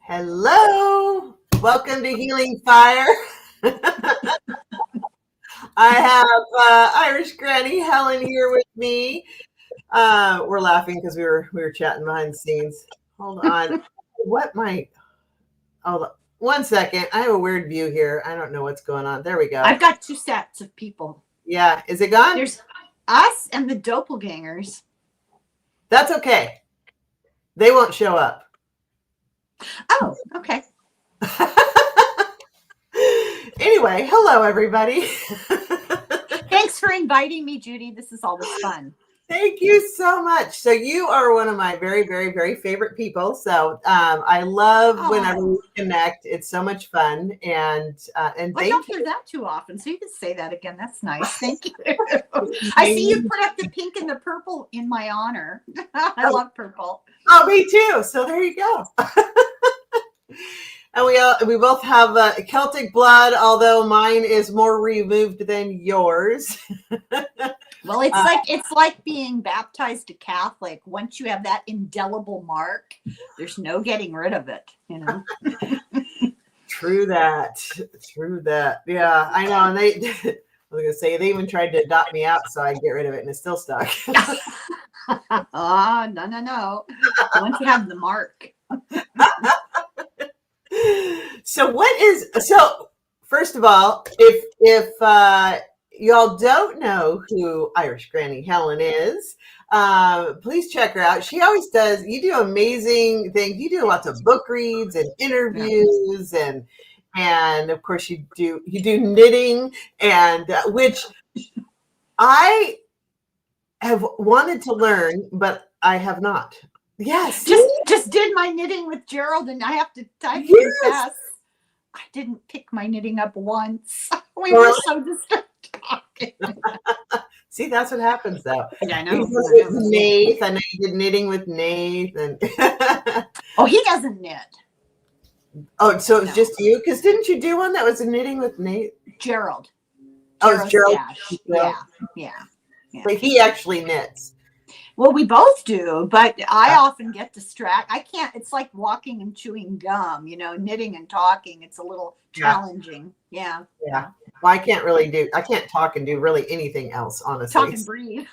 Hello, welcome to Healing Fire. I have Irish Granny Helen here with me. We're laughing because we were chatting behind the scenes. Hold on, what my? Hold on, 1 second. I have a weird view here. I don't know what's going on. There we go. I've got two sets of people. Yeah, is it gone? There's us and the doppelgangers. That's okay. They won't show up. Oh, okay. Anyway, hello everybody. Thanks for inviting me, Judy. This is always fun. Thank you so much. So you are one of my very, very, very favorite people. So I love whenever we connect. It's so much fun, and I don't hear that too often. So you can say that again. That's nice. Thank you. I see you put up the pink and the purple in my honor. I love purple. Oh, me too. So there you go. And we both have Celtic blood, although mine is more removed than yours. Well, it's like being baptized a Catholic. Once you have that indelible mark, there's no getting rid of it. You know. True that. Yeah, I know. And I was gonna say they even tried to adopt me out so I'd get rid of it, and it's still stuck. No. Once you have the mark. So first of all, if y'all don't know who Irish Granny Helen is, please check her out. She always does. You do amazing things. You do lots of book reads and interviews, and of course you do knitting, and which I have wanted to learn, but I have not. Yes, just did my knitting with Gerald, and I have to confess, I didn't pick my knitting up once. We were so distracted. See, that's what happens, though. Yeah, I know. Nate, I know you did knitting with Nate, and oh, he doesn't knit. Oh, so it was just you? Because didn't you do one that was a knitting with Nate? Gerald. Oh, it's Gerald. Yeah. But he actually knits. Well, we both do, but I often get distracted. I can't. It's like walking and chewing gum, knitting and talking. It's a little challenging. Yeah. Well, I can't talk and do really anything else, honestly. Talk and breathe.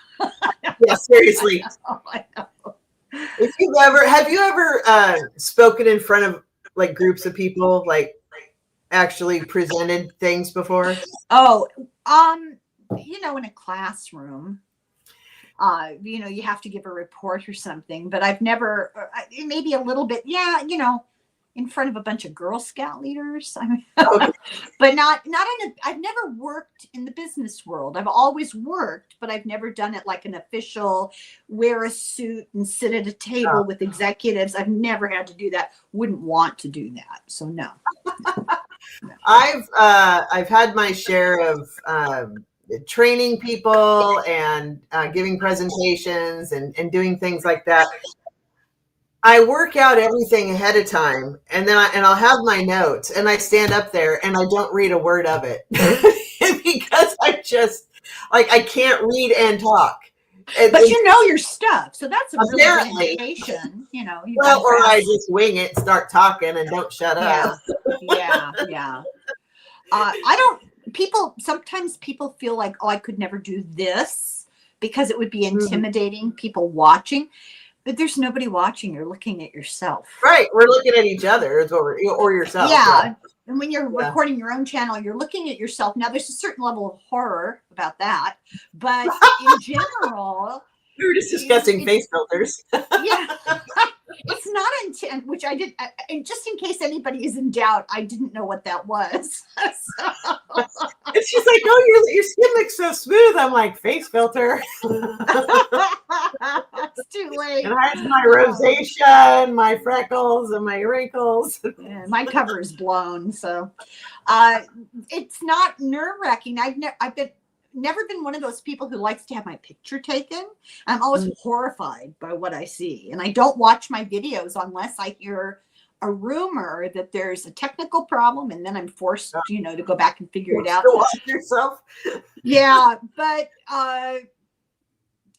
Yeah, seriously. I know. Have you ever spoken in front of like groups of people, like actually presented things before? Oh, in a classroom. You have to give a report or something, but I've never, maybe a little bit, in front of a bunch of Girl Scout leaders. But I've never worked in the business world. I've always worked, but I've never done it like an official, wear a suit and sit at a table with executives. I've never had to do that. Wouldn't want to do that. So no. I've had my share of, training people and giving presentations and doing things like that. I work out everything ahead of time, and then I'll have my notes, and I stand up there and I don't read a word of it because I just I can't read and talk. But you know your stuff, so that's a really good indication. Or I just wing it, start talking, and don't shut up. Yeah. Sometimes people feel like, I could never do this because it would be intimidating, people watching, but there's nobody watching. You're looking at yourself. Right. We're looking at each other or yourself. Yeah. And when you're recording your own channel, you're looking at yourself. Now there's a certain level of horror about that, but in general, we were just discussing face filters. Yeah. It's not intent, which I did. And just in case anybody is in doubt, I didn't know what that was. And she's like, "Oh, your skin looks so smooth." I'm like, "Face filter." It's too late. And I have my rosacea, and my freckles, and my wrinkles. Yeah, my cover is blown, so it's not nerve-wracking. I've never been one of those people who likes to have my picture taken. I'm always horrified by what I see. And I don't watch my videos unless I hear a rumor that there's a technical problem, and then I'm forced, to go back and figure it out. Watch yourself. Yeah, but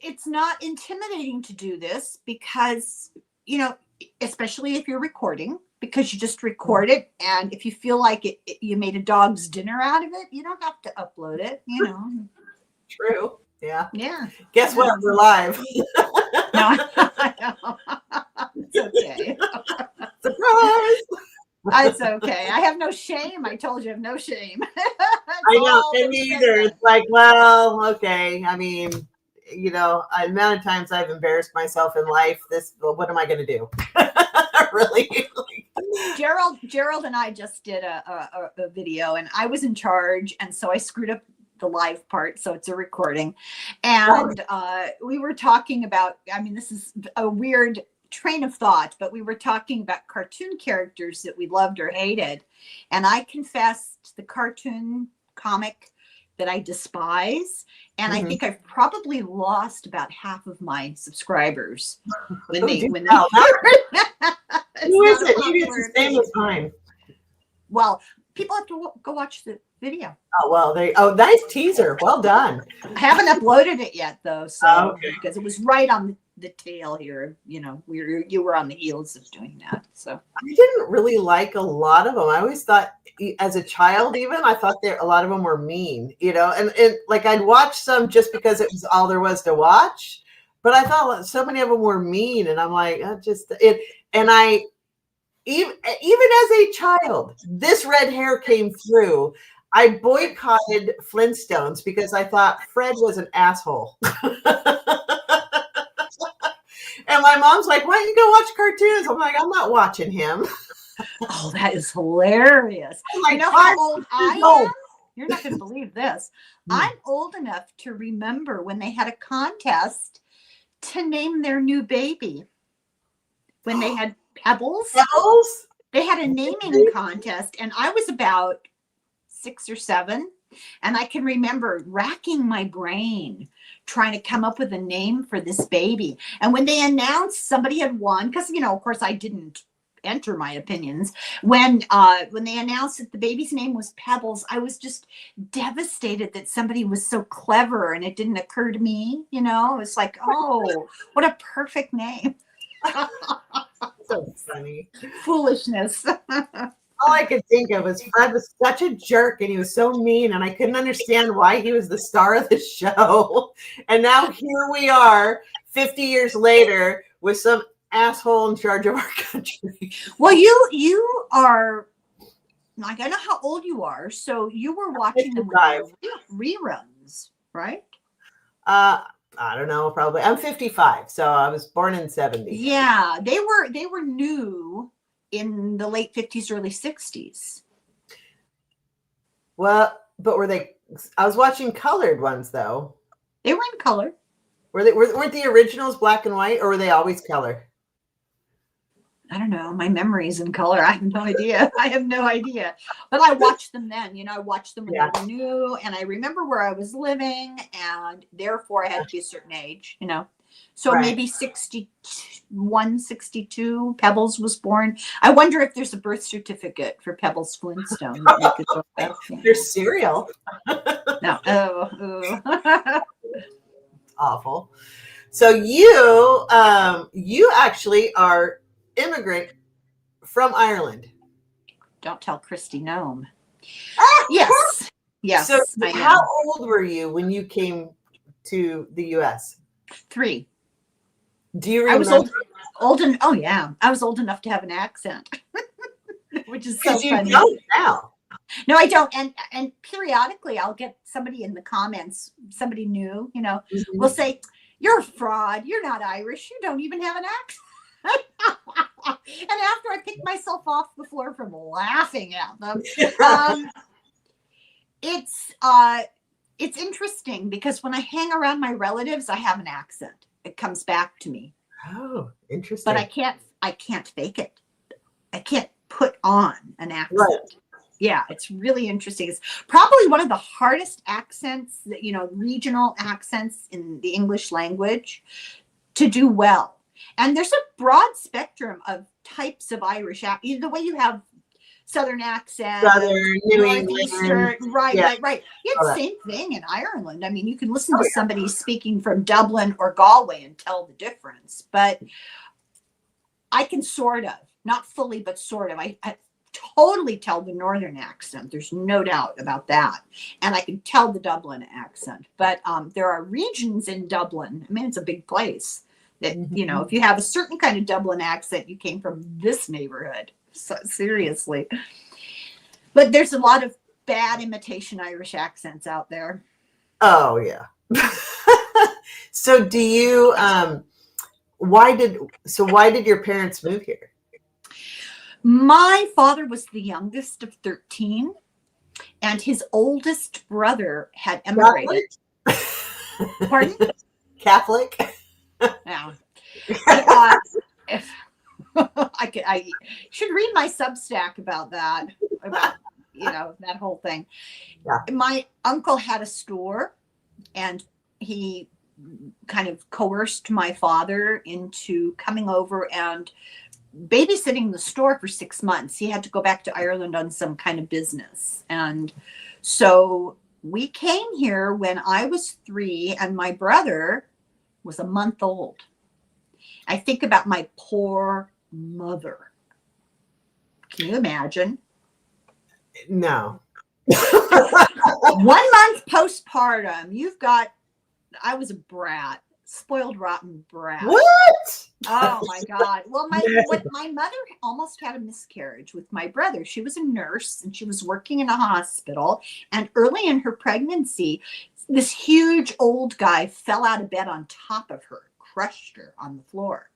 it's not intimidating to do this because, especially if you're recording, because you just record it. And if you feel like you made a dog's dinner out of it, you don't have to upload it, you know. True. Yeah. Yeah. Guess what? We're live. No, it's okay. Surprise. It's okay. I have no shame. I told you I have no shame. I know, and me either. It's like, well, okay. I mean, you know, the amount of times I've embarrassed myself in life, what am I going to do? Really? Gerald and I just did a video, and I was in charge, and so I screwed up the live part, so it's a recording. And we were talking about, I mean, this is a weird train of thought, but we were talking about cartoon characters that we loved or hated. And I confessed the cartoon comic that I despise. And I think I've probably lost about half of my subscribers when they Who is it? Maybe it's the same as mine. Well, people have to go watch the video. Oh, well, nice teaser. Well done. I haven't uploaded it yet, though, so because it was right on the tail here. You know, you were on the heels of doing that. So I didn't really like a lot of them. I always thought, as a child, even I thought a lot of them were mean. You know, and like I'd watch some just because it was all there was to watch. But I thought so many of them were mean, and I'm like, and I. Even as a child, this red hair came through. I boycotted Flintstones because I thought Fred was an asshole. And my mom's like, why don't you go watch cartoons? I'm like, I'm not watching him. Oh, that is hilarious. Like, you know how old I am? You're not going to believe this. I'm old enough to remember when they had a contest to name their new baby. When they had Pebbles? They had a naming contest, and I was about 6 or 7, and I can remember racking my brain trying to come up with a name for this baby. And when they announced somebody had won, because, you know, of course I didn't enter my opinions, when they announced that the baby's name was Pebbles, I was just devastated that somebody was so clever and it didn't occur to me. You know, it's like, oh, what a perfect name. So funny. Foolishness. All I could think of was Fred was such a jerk and he was so mean, and I couldn't understand why he was the star of the show. And now here we are 50 years later with some asshole in charge of our country. Well, you are, like, I know how old you are, so you were watching them reruns, right? I don't know, probably. I'm 55, so I was born in 70. Yeah, they were new in the late 50s, early 60s. Well, but were they? I was watching colored ones though. They were in color. Weren't the originals black and white, or were they always color? I don't know. My memory is in color. I have no idea. But I watched them then. You know, I watched them when they were new, and I remember where I was living, and therefore I had to be a certain age, you know. So maybe 61, 62, Pebbles was born. I wonder if there's a birth certificate for Pebbles Flintstone. There's cereal. No. Oh. Awful. So you actually are immigrant from Ireland. Don't tell Christy Gnome. Yes. So how old were you when you came to the U.S.? 3. Do you remember? I was old and I was old enough to have an accent, which is so funny. You don't now. No, I don't. And periodically I'll get somebody in the comments, somebody new, you know, will say, "You're a fraud. You're not Irish. You don't even have an accent." And after I picked myself off the floor from laughing at them, it's interesting because when I hang around my relatives, I have an accent. It comes back to me. Oh, interesting. But I can't fake it. I can't put on an accent. Right. Yeah, it's really interesting. It's probably one of the hardest accents, you know, regional accents in the English language to do well. And there's a broad spectrum of types of Irish. The way you have Southern accent, Southern, New England. Right. It's the same thing in Ireland. I mean, you can listen to somebody speaking from Dublin or Galway and tell the difference. But I can sort of, not fully, but sort of. I totally tell the Northern accent. There's no doubt about that. And I can tell the Dublin accent. But there are regions in Dublin. I mean, it's a big place that, you know, if you have a certain kind of Dublin accent, you came from this neighborhood. So, seriously. But there's a lot of bad imitation Irish accents out there. Oh, yeah. So do you, why did your parents move here? My father was the youngest of 13, and his oldest brother had emigrated. Catholic? Pardon? Catholic? Yeah. I should read my Substack about that, about, you know, that whole thing. Yeah. My uncle had a store, and he kind of coerced my father into coming over and babysitting the store for 6 months. He had to go back to Ireland on some kind of business. And so we came here when I was 3 and my brother was a month old. I think about my poor mother. Can you imagine? No. 1 month postpartum. I was a brat. Spoiled rotten brat. What? Oh my God. Well, my mother almost had a miscarriage with my brother. She was a nurse and she was working in a hospital. And early in her pregnancy, this huge old guy fell out of bed on top of her, crushed her on the floor.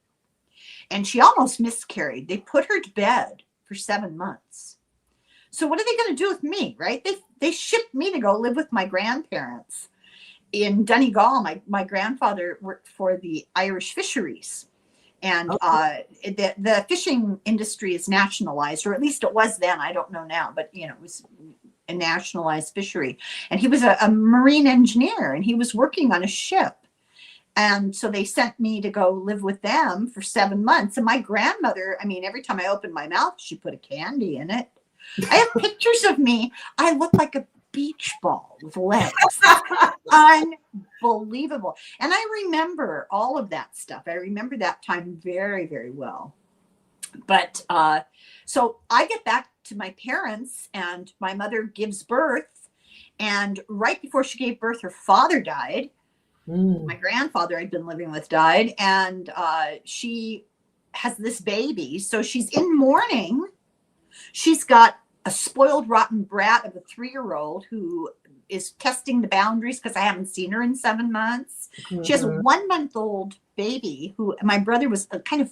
And she almost miscarried. They put her to bed for 7 months. So what are they going to do with me, right? They shipped me to go live with my grandparents in Donegal. My grandfather worked for the Irish fisheries, and the fishing industry is nationalized, or at least it was then. I don't know now, but you know, it was a nationalized fishery. And he was a marine engineer, and he was working on a ship. And so they sent me to go live with them for 7 months. And my grandmother, I mean, every time I opened my mouth, she put a candy in it. I have pictures of me. I look like a beach ball with legs. Unbelievable. And I remember all of that stuff. I remember that time very, very well. But so I get back to my parents, and my mother gives birth. And right before she gave birth, her father died. My grandfather I'd been living with died. And she has this baby. So she's in mourning. She's got a spoiled rotten brat of a 3-year-old who is testing the boundaries because I haven't seen her in 7 months. She has a 1-month-old baby who my brother was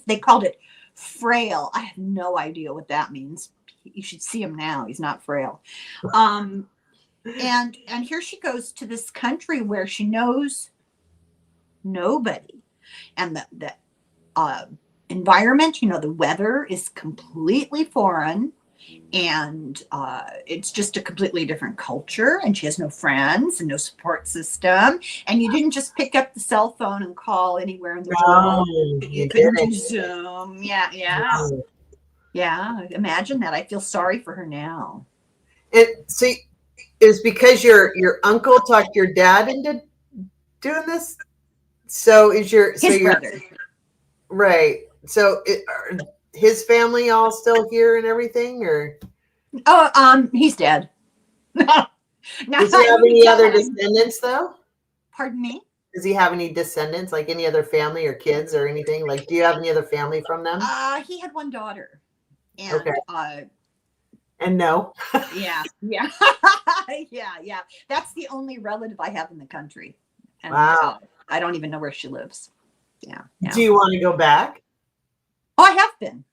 they called it frail. I have no idea what that means. You should see him now. He's not frail. And here she goes to this country where she knows nobody. And the environment, you know, the weather is completely foreign. And it's just a completely different culture, and she has no friends and no support system. And you didn't just pick up the cell phone and call anywhere in the world. You couldn't do Zoom. Yeah. Imagine that. I feel sorry for her now. And see, it was because your uncle talked your dad into doing this. So is your brother, right? So his family all still here and everything, or? Oh, he's dead. Does he have any other descendants, though? Pardon me? Does he have any descendants, like any other family or kids or anything? Like, do you have any other family from them? He had 1 daughter. And, okay. And no. Yeah. Yeah. That's the only relative I have in the country. And, wow. I don't even know where she lives. Yeah. Do you want to go back? Oh, I have been.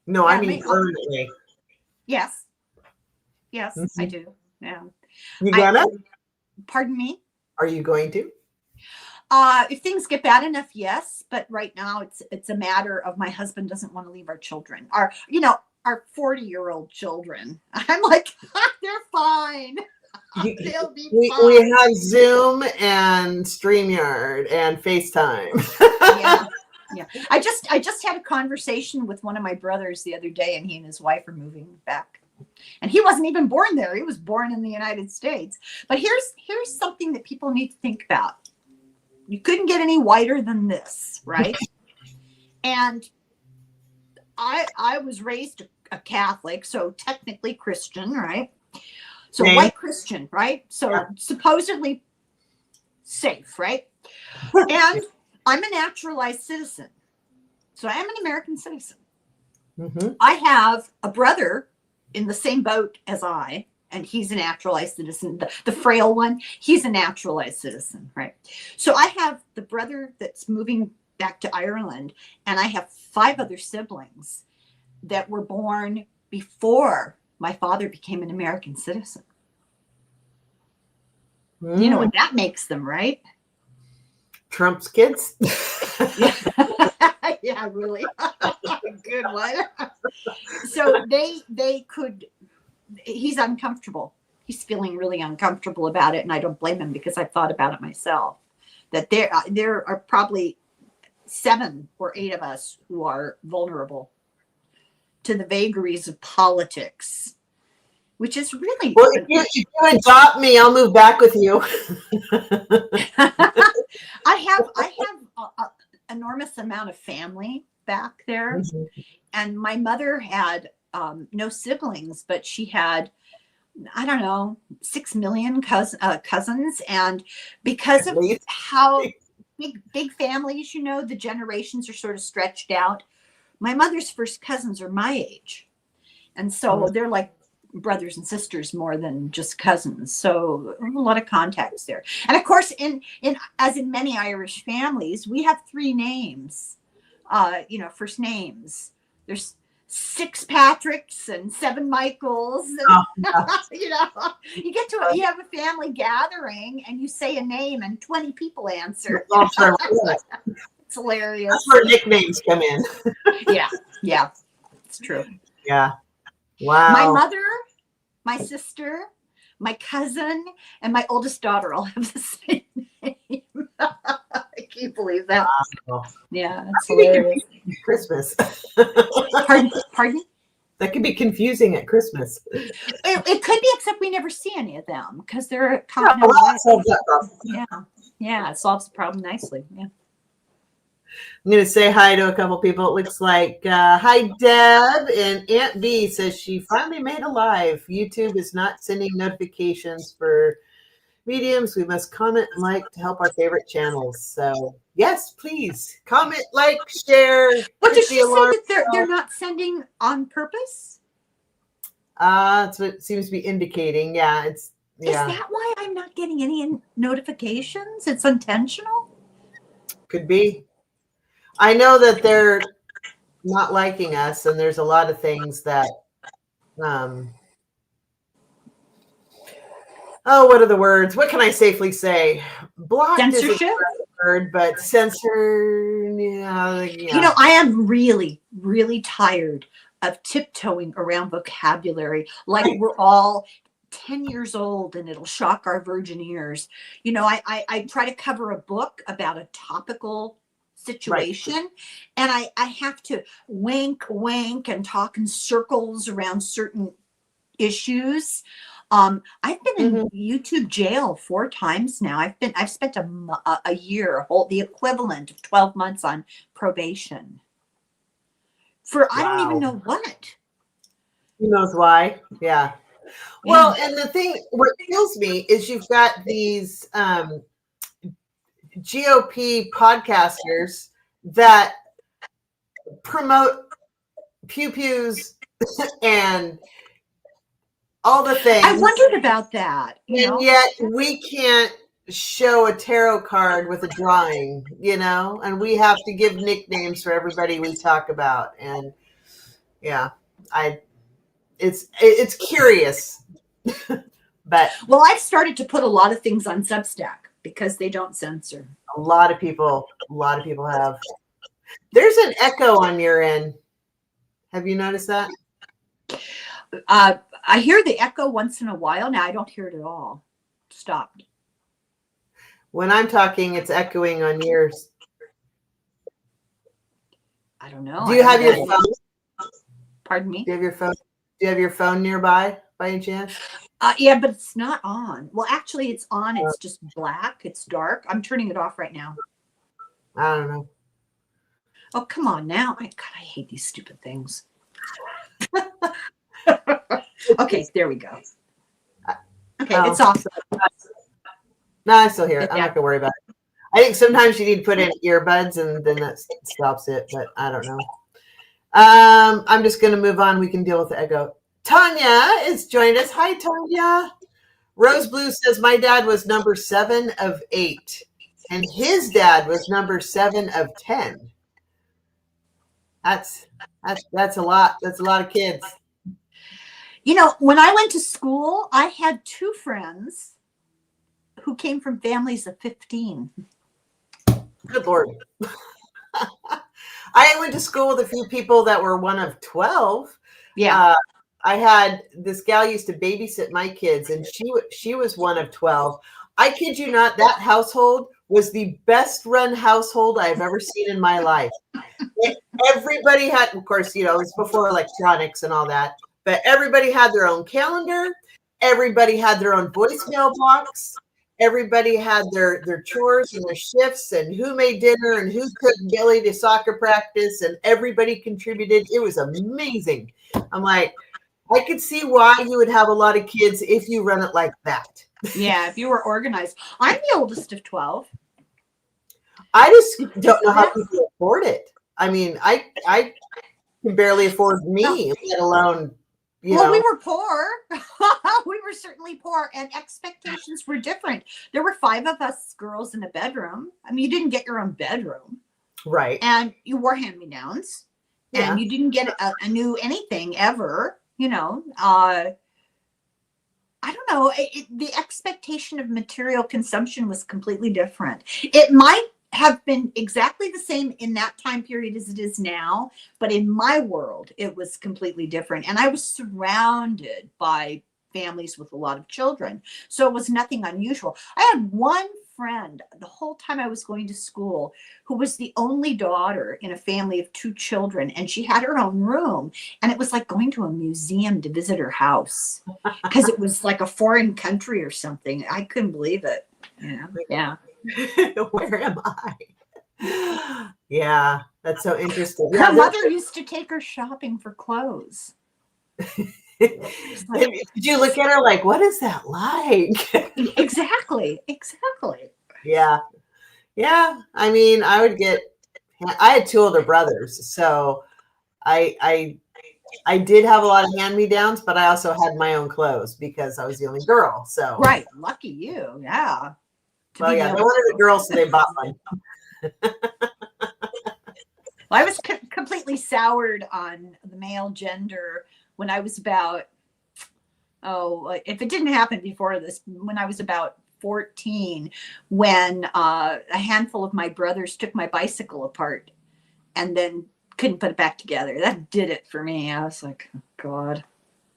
No, I mean permanently. Yes, I do. Yeah. You gonna? Pardon me? Are you going to? If things get bad enough, yes. But right now, it's a matter of my husband doesn't want to leave our children. Our 40-year-old children. I'm like, they're fine. They'll be fine. We have Zoom and StreamYard and FaceTime. Yeah. I just had a conversation with one of my brothers the other day, and he and his wife are moving back. And he wasn't even born there. He was born in the United States. But here's something that people need to think about. You couldn't get any whiter than this, right? And I was raised a Catholic, so technically Christian, right? So Same. white Christian, right? So supposedly safe, right? And I'm a naturalized citizen. So I am an American citizen. Mm-hmm. I have a brother in the same boat as I, and he's a naturalized citizen. The frail one, he's a naturalized citizen, right? So I have the brother that's moving back to Ireland, and I have 5 other siblings that were born before my father became an American citizen. You know what that makes them, right? Trump's kids. Yeah, yeah, really. Good one. So they could. He's uncomfortable. He's feeling really uncomfortable about it, and I don't blame him because I've thought about it myself. That there are probably 7 or 8 of us who are vulnerable to the vagaries of politics, which is really. Well, if you adopt me, I'll move back with you. I have an enormous amount of family back there, Mm-hmm. and my mother had no siblings, but she had, I don't know, 6 million cousins, and because of how big families, you know, the generations are sort of stretched out. My mother's first cousins are my age, and so they're like brothers and sisters more than just cousins. So a lot of contacts there. And of course, in as in many Irish families, we have 3 names, you know, first names. There's 6 Patricks and 7 Michaels. And, you know, you have a family gathering and you say a name and 20 people answer. It's hilarious. That's where nicknames come in. Yeah, it's true. Yeah. Wow. My mother, my sister, my cousin, and my oldest daughter all have the same name. I can't believe that. Wow. Yeah, it's hilarious. Christmas. Pardon? That could be confusing at Christmas. It could be, except we never see any of them because they're Yeah, it solves the problem nicely. Yeah. I'm going to say hi to a couple people. It looks like, hi, Deb. And Aunt B says she finally made a live. YouTube is not sending notifications for mediums. We must comment and like to help our favorite channels. So, yes, please comment, like, share. What did she say that they're not sending on purpose? That's what it seems to be indicating. Yeah, Is that why I'm not getting any notifications? It's intentional? Could be. I know that they're not liking us, and there's a lot of things that, what are the words? What can I safely say? Blocked censorship? Isn't the right word, but censor. Yeah. You know, I am really, really tired of tiptoeing around vocabulary like we're all 10 years old and it'll shock our virgin ears. You know, I try to cover a book about a topical situation, and I have to wink and talk in circles around certain issues. I've been in YouTube jail 4 times now. I've spent a year, the equivalent of 12 months on probation for I don't even know what. Who knows why? Yeah. Well, and the thing, what kills me is you've got these GOP podcasters that promote pew-pews and all the things. I wondered about that. And yet we can't show a tarot card with a drawing, you know, and we have to give nicknames for everybody we talk about. And yeah, it's curious. But well, I've started to put a lot of things on Substack because they don't censor. A lot of people have. There's an echo on your end. Have you noticed that? I hear the echo once in a while. Now I don't hear it at all. Stopped. When I'm talking, it's echoing on yours. I don't know. Do you have your phone? Pardon me? Do you have your phone? Do you have your phone nearby by any chance? Yeah, but it's not on. Well, actually, it's on. It's just black. It's dark. I'm turning it off right now. I don't know. Oh, come on now. God, I hate these stupid things. Okay, there we go. Okay, it's off. No, I still hear it. I'm Yeah. not gonna worry about it. I think sometimes you need to put in earbuds and then that stops it, but I don't know. I'm just gonna move on. We can deal with the echo. Tanya is joined us. Hi, Tanya. Rose Blue says my dad was number 7 of 8, and his dad was number 7 of 10. That's a lot. That's a lot of kids. You know, when I went to school, I had 2 friends who came from families of 15. Good Lord. I went to school with a few people that were one of 12. Yeah. I had this gal used to babysit my kids, and she was one of 12. I kid you not, that household was the best run household I've ever seen in my life. Everybody had, of course, you know, it's before electronics and all that, but everybody had their own calendar. Everybody had their own voicemail box. Everybody had their chores and their shifts and who made dinner and who took Billy to soccer practice, and everybody contributed. It was amazing. I'm like, I could see why you would have a lot of kids if you run it like that. Yeah, if you were organized. I'm the oldest of 12. I just don't know how people afford it. I mean, I can barely afford me, let alone, you know. We were poor. We were certainly poor, and expectations were different. There were 5 of us girls in a bedroom. I mean, you didn't get your own bedroom. Right. And you wore hand-me-downs. Yeah. And you didn't get a new anything ever, you know. I don't know. The expectation of material consumption was completely different. It might have been exactly the same in that time period as it is now, but in my world, it was completely different. And I was surrounded by families with a lot of children. So it was nothing unusual. I had one friend the whole time I was going to school who was the only daughter in a family of 2 children, and she had her own room, and it was like going to a museum to visit her house because it was like a foreign country or something. I couldn't believe it. Yeah. Where am I? Yeah, that's so interesting. Her mother used to take her shopping for clothes. Did you look at her like, what is that like? Exactly. Yeah. I mean, I had 2 older brothers, so I did have a lot of hand-me-downs, but I also had my own clothes because I was the only girl. So right, lucky you. Yeah. Well, yeah, they wanted a girl, so they bought one. Well, I was completely soured on the male gender when I was about, if it didn't happen before this, when I was about 14, when a handful of my brothers took my bicycle apart and then couldn't put it back together. That did it for me. I was like, oh, God,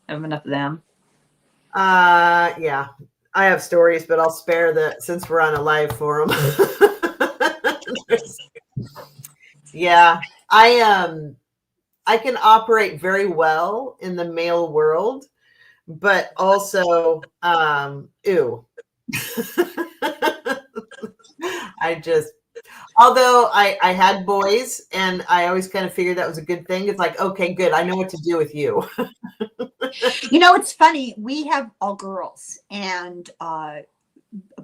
I have enough of them. Yeah. I have stories, but I'll spare that since we're on a live forum. Yeah, I can operate very well in the male world, but also ew. Although I had boys and I always kind of figured that was a good thing. It's like, okay, good. I know what to do with you. You know, it's funny. We have all girls, and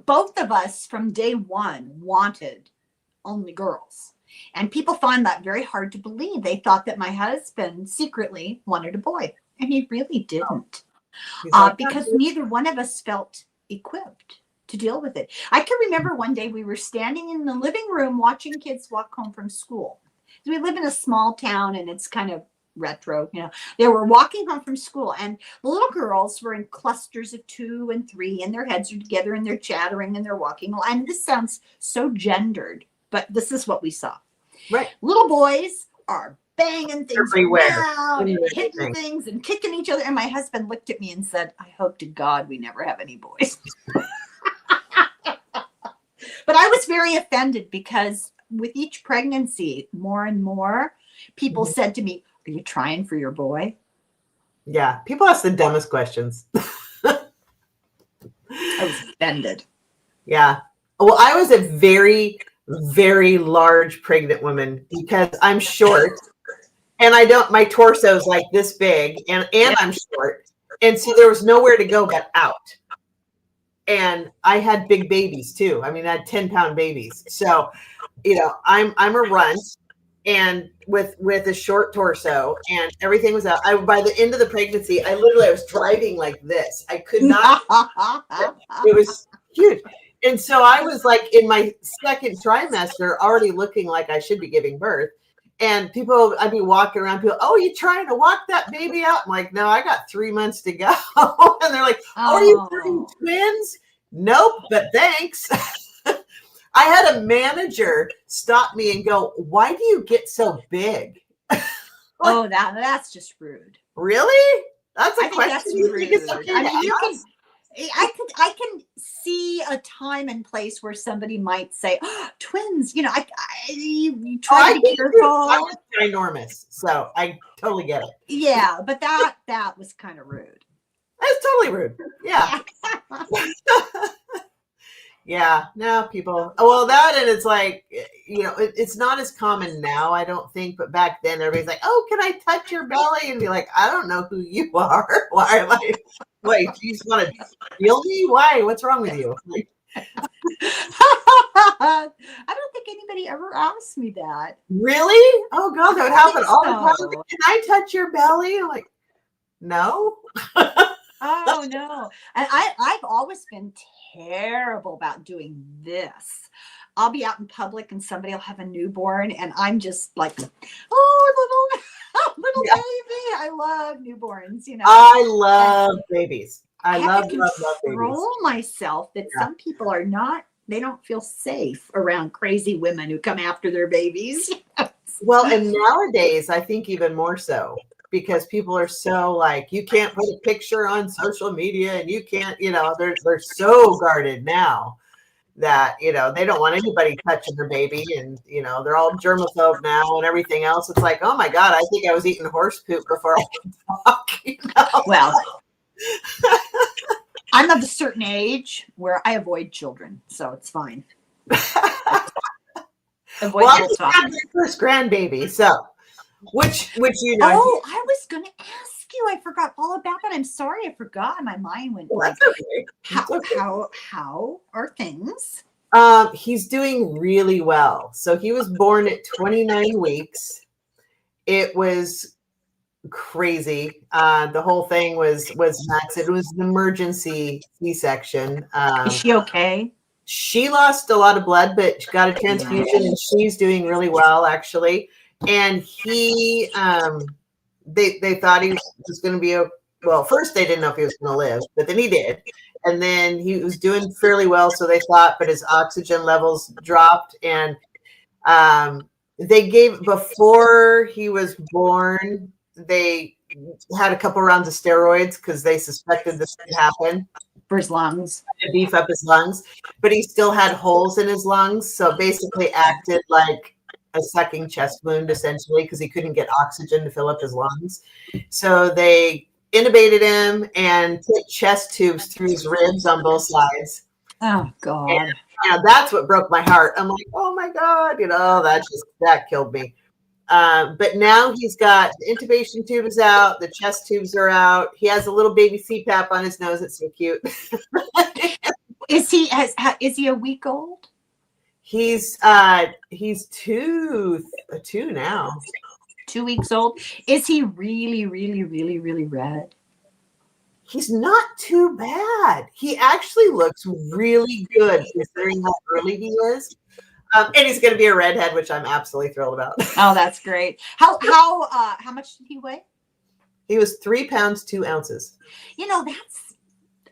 both of us from day one wanted only girls. And people find that very hard to believe. They thought that my husband secretly wanted a boy, and he really didn't. Because neither one of us felt equipped to deal with it. I can remember one day we were standing in the living room watching kids walk home from school. We live in a small town, and it's kind of retro, you know. They were walking home from school, and the little girls were in clusters of 2 and 3, and their heads are together, and they're chattering, and they're walking. And this sounds so gendered, but this is what we saw. Right. Little boys are banging things everywhere, around and hitting things and kicking each other. And my husband looked at me and said, I hope to God we never have any boys. But I was very offended because with each pregnancy, more and more people said to me, are you trying for your boy? Yeah, people ask the dumbest questions. I was offended. Yeah. Well, I was a very, very large pregnant women because I'm short and my torso's like this big and I'm short. And so there was nowhere to go but out. And I had big babies too. I mean, I had 10-pound babies. So, I'm a runt and with a short torso and everything was out. By the end of the pregnancy, I was driving like this. I could not. It was huge. And so I was like in my second trimester already looking like I should be giving birth. And I'd be walking around, people, oh, you trying to walk that baby out? I'm like, no, I got 3 months to go. And they're like, oh, are you having twins? Nope, but thanks. I had a manager stop me and go, why do you get so big? Oh, that's just rude. Really? That's a I question. That's rude. I mean, you can. I can see a time and place where somebody might say, oh, twins. You try to be careful. I'm ginormous, so I totally get it. Yeah, but that was kind of rude. That's totally rude. Yeah. Yeah. Now people. Well, that and it's like it's not as common now, I don't think, but back then everybody's like, oh, can I touch your belly? And be like, I don't know who you are. Why am I? Wait, you just want to feel me? Why? What's wrong with you? I don't think anybody ever asked me that. Really? Oh God, that would happen all the time. Can I touch your belly? I'm like, no. Oh no. And I've always been terrible about doing this. I'll be out in public and somebody will have a newborn and I'm just like, oh, little baby. I love newborns, I love babies. I have to love control myself that some people are not, they don't feel safe around crazy women who come after their babies. Well, and nowadays I think even more so because people are so like, you can't put a picture on social media and you can't, they're so guarded now that, they don't want anybody touching their baby and, they're all germaphobe now and everything else. It's like, oh my God, I think I was eating horse poop before I could talk. Well, I'm of a certain age where I avoid children, so it's fine. I just had my first grandbaby, so which Oh, I was going to ask you. I forgot all about that. I'm sorry, I forgot. My mind went blank. How are things? He's doing really well. So he was born at 29 weeks. It was crazy. The whole thing was nuts. It was an emergency C-section. Is she okay? She lost a lot of blood, but she got a transfusion and she's doing really well, actually. And he, they thought he was going to be first they didn't know if he was going to live, but then he did. And then he was doing fairly well, so they thought, but his oxygen levels dropped. And before he was born, they had a couple rounds of steroids because they suspected this would happen. For his lungs. To beef up his lungs. But he still had holes in his lungs, so basically acted like a sucking chest wound, essentially, because he couldn't get oxygen to fill up his lungs. So they intubated him and put chest tubes through his ribs on both sides. Oh God! And, that's what broke my heart. I'm like, oh my God, that killed me. But now he's got the intubation tube is out, the chest tubes are out. He has a little baby CPAP on his nose. It's so cute. Is he a week old? He's two now. 2 weeks old. Is he really, really, really, really red? He's not too bad. He actually looks really good considering how early he is. And he's going to be a redhead, which I'm absolutely thrilled about. Oh, that's great. How much did he weigh? He was 3 pounds 2 ounces.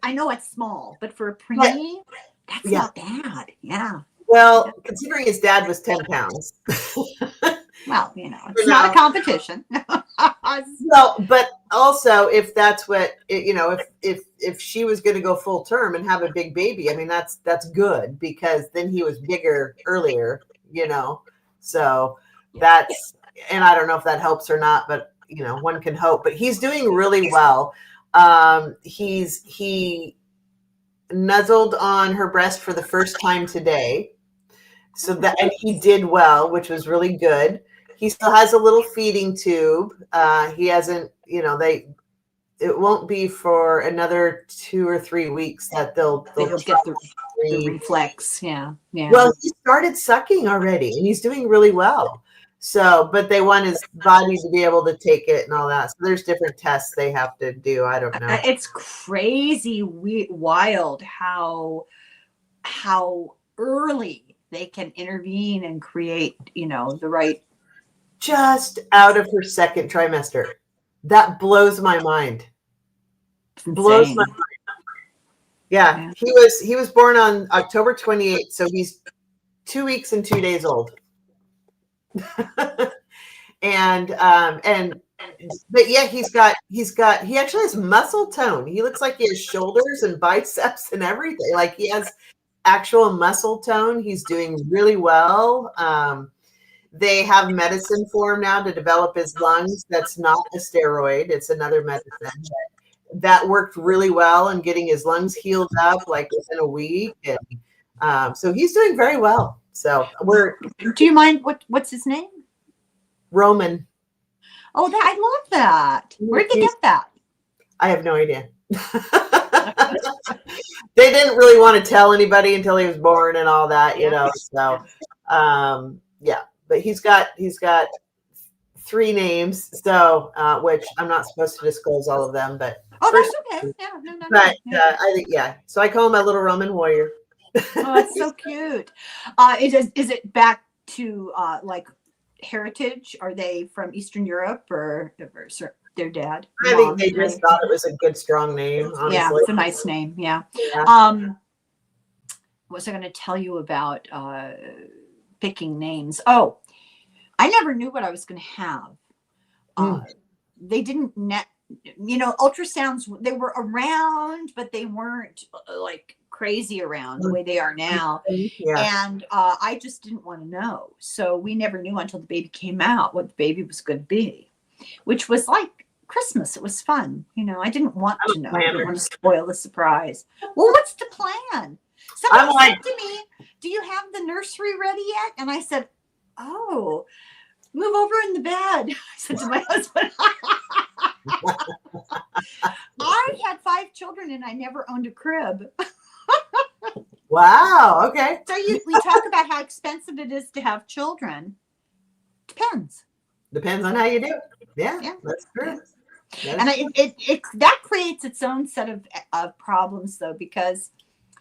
I know it's small, but for a preemie, that's not bad. Yeah. Well, considering his dad was 10 pounds. Well, it's not a competition. No, but also if that's what, if she was going to go full term and have a big baby, I mean, that's good because then he was bigger earlier, so that's, and I don't know if that helps or not, but one can hope, but he's doing really well. He nuzzled on her breast for the first time today. So that, and he did well, which was really good. He still has a little feeding tube. He hasn't, it won't be for another 2 or 3 weeks that they'll get the feed. reflex. Yeah. Well, he started sucking already, and he's doing really well. So, but they want his body to be able to take it and all that. So there's different tests they have to do. I don't know. It's crazy, wild how early they can intervene and create, the right. Just out of her second trimester. That blows my mind. Blows my mind. Yeah. He was born on October 28th, so he's 2 weeks and 2 days old. But yeah, he actually has muscle tone. He looks like he has shoulders and biceps and everything. Like he has actual muscle tone. He's doing really well. They have medicine for him now to develop his lungs. That's not a steroid. It's another medicine. That worked really well in getting his lungs healed up like within a week. And so he's doing very well. So do you mind what's his name? Roman. Oh, I love that. Where'd they get that? I have no idea. They didn't really want to tell anybody until he was born and all that, So, yeah. But he's got 3 names, so which I'm not supposed to disclose all of them, but that's okay. Yeah, no. But I think So I call him my little Roman warrior. Oh, it's so cute. Is it back to like heritage? Are they from Eastern Europe or their dad? I think they just thought it was a good, strong name. Honestly. Yeah, it's a nice name. Yeah. What was I going to tell you about picking names? Oh, I never knew what I was going to have. They didn't ultrasounds, they were around, but they weren't like crazy around the way they are now. Yeah. And I just didn't want to know. So we never knew until the baby came out what the baby was going to be, which was like Christmas. It was fun. I didn't want to know. I didn't want to spoil the surprise. Well, what's the plan? Somebody said to me, do you have the nursery ready yet? And I said, oh, move over in the bed. I said to my husband, I had 5 children and I never owned a crib. Wow. Okay. So we talk about how expensive it is to have children. Depends on how you do it. Yeah. That's true. Yeah. And it that creates its own set of problems though, because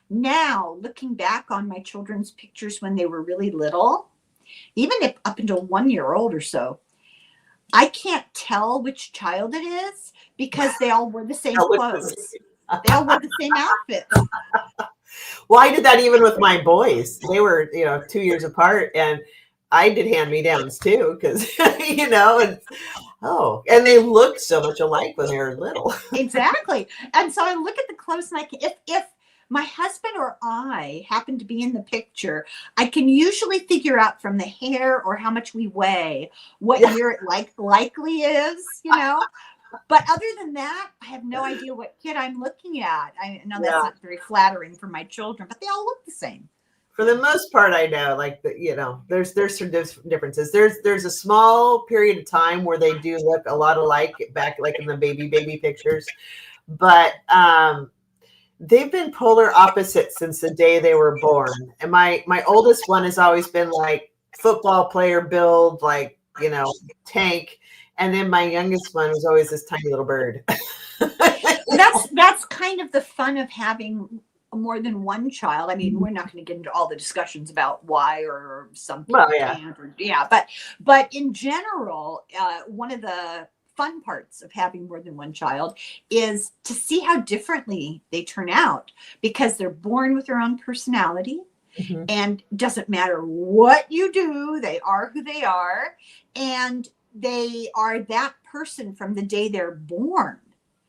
now looking back on my children's pictures when they were really little, even if up until 1 year old or so, I can't tell which child it is because they all wore the same clothes. They all wore the same outfits. Well, I did that even with my boys. They were, 2 years apart, and I did hand-me-downs too, because, and they looked so much alike when they were little. Exactly. And so I look at the clothes, and if my husband or I happen to be in the picture, I can usually figure out from the hair or how much we weigh what year it likely is, But other than that, I have no idea what kid I'm looking at. I know that's not very flattering for my children, but they all look the same. For the most part, I know, there's some differences. There's a small period of time where they do look a lot alike back, like in the baby pictures, but they've been polar opposites since the day they were born. And my oldest one has always been like football player build, like, tank. And then my youngest one was always this tiny little bird. That's kind of the fun of having more than one child. I mean, we're not going to get into all the discussions about why or some people can't. But in general, one of the fun parts of having more than one child is to see how differently they turn out, because they're born with their own personality. Mm-hmm. And doesn't matter what you do, they are who they are, and they are that person from the day they're born.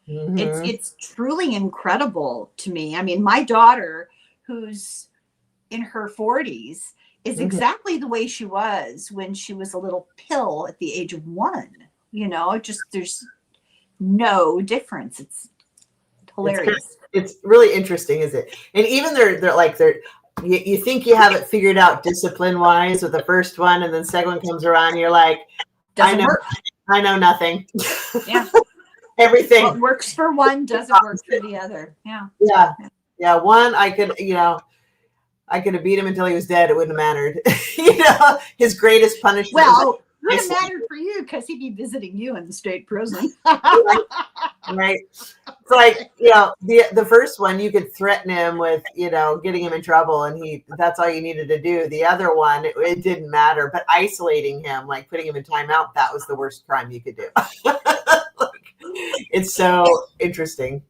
Mm-hmm. It's truly incredible to me. I mean, my daughter, who's in her 40s, is exactly the way she was when she was a little pill at the age of 1. There's no difference. It's hilarious. It's really interesting, isn't it? And even they're you think you have it figured out discipline wise with the first one, and then second one comes around, and you're like, Doesn't work. I know nothing. Yeah. Everything. What works for one doesn't work for the other. Yeah. Yeah. One, I could have beat him until he was dead. It wouldn't have mattered. His greatest punishment. Well, it would have mattered for you because he'd be visiting you in the state prison. Right. It's like, the first one, you could threaten him with, getting him in trouble, and that's all you needed to do. The other one, it didn't matter, but isolating him, like putting him in timeout, that was the worst crime you could do. It's so interesting.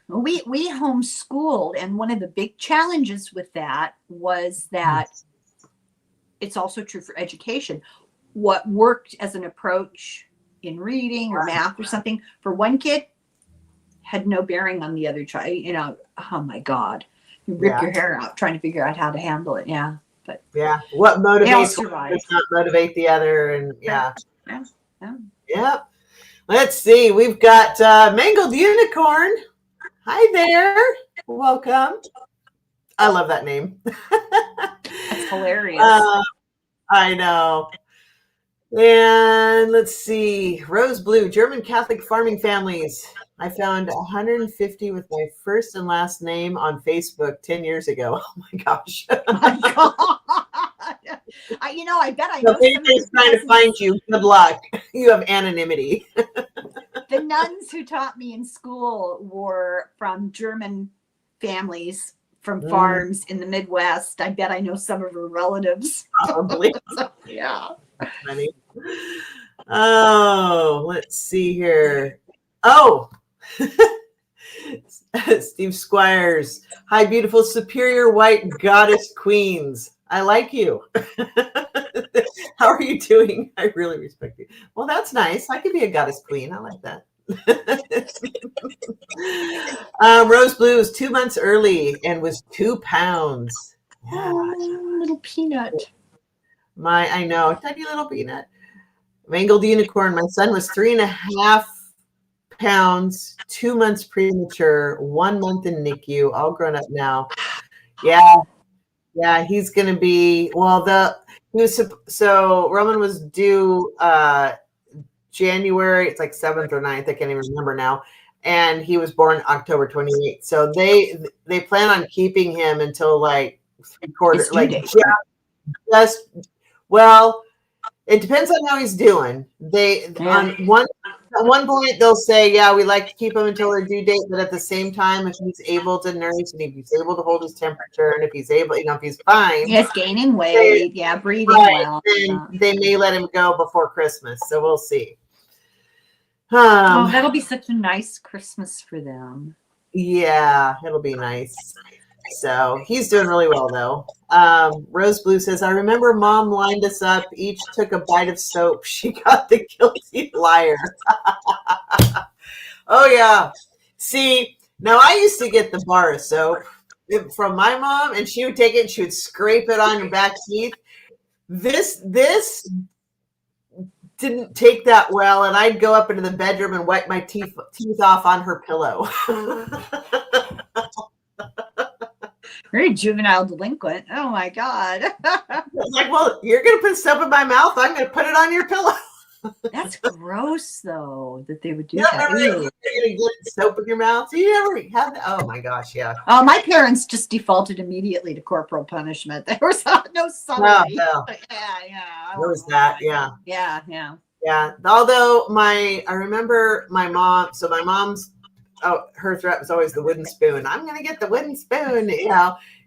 We homeschooled, and one of the big challenges with that was that it's also true for education. What worked as an approach in reading or math or something for one kid had no bearing on the other child. Oh my God, you rip your hair out trying to figure out how to handle it. Yeah, but what motivates one does not motivate the other, and yeah. Let's see. We've got Mangled Unicorn. Hi there. Welcome. I love that name. That's hilarious. I know. And let's see. Rose Blue, German Catholic farming families. I found 150 with my first and last name on Facebook 10 years ago. Oh my gosh. Oh my God. I bet I know. If anybody's trying to find you, good luck. You have anonymity. The nuns who taught me in school were from German families from farms in the Midwest. I bet I know some of her relatives. Probably. Yeah. Funny. Oh, let's see here. Oh, Steve Squires. Hi, beautiful, superior white goddess queens. I like you. How are you doing? I really respect you. Well, that's nice. I could be a goddess queen. I like that. Rose Blue is 2 months early and was 2 pounds. Yeah. Oh, little peanut. I know, tiny little peanut. Mangled Unicorn. My son was 3.5 pounds, 2 months premature, 1 month in NICU, all grown up now. Yeah, he's gonna be so Roman was due January, it's like 7th or 9th, I can't even remember now. And he was born October 28th. So they plan on keeping him until like 3/4, like it depends on how he's doing. At one point they'll say, we like to keep him until their due date, but at the same time, if he's able to nurse and if he's able to hold his temperature and if he's able, if he's fine. Yes, gaining weight, breathing well. Then they may let him go before Christmas. So we'll see. That'll be such a nice Christmas for them. Yeah, it'll be nice. So he's doing really well, though. Rose Blue says, I remember Mom lined us up. Each took a bite of soap. She got the guilty liar. Oh, yeah. See, now I used to get the bar of soap from my mom, and she would take it and she would scrape it on your back teeth. This didn't take that well, and I'd go up into the bedroom and wipe my teeth off on her pillow. Very juvenile delinquent. Oh my God. Like, well, you're going to put soap in my mouth. I'm going to put it on your pillow. That's gross, though, that they would do that. You're going to get soap in your mouth. You never have that? Oh my gosh, yeah. Oh, my parents just defaulted immediately to corporal punishment. There was no subtlety. No. Yeah. There was that, yeah. Yeah. Although I remember my mom, so my mom's, her threat was always the wooden spoon. I'm going to get the wooden spoon,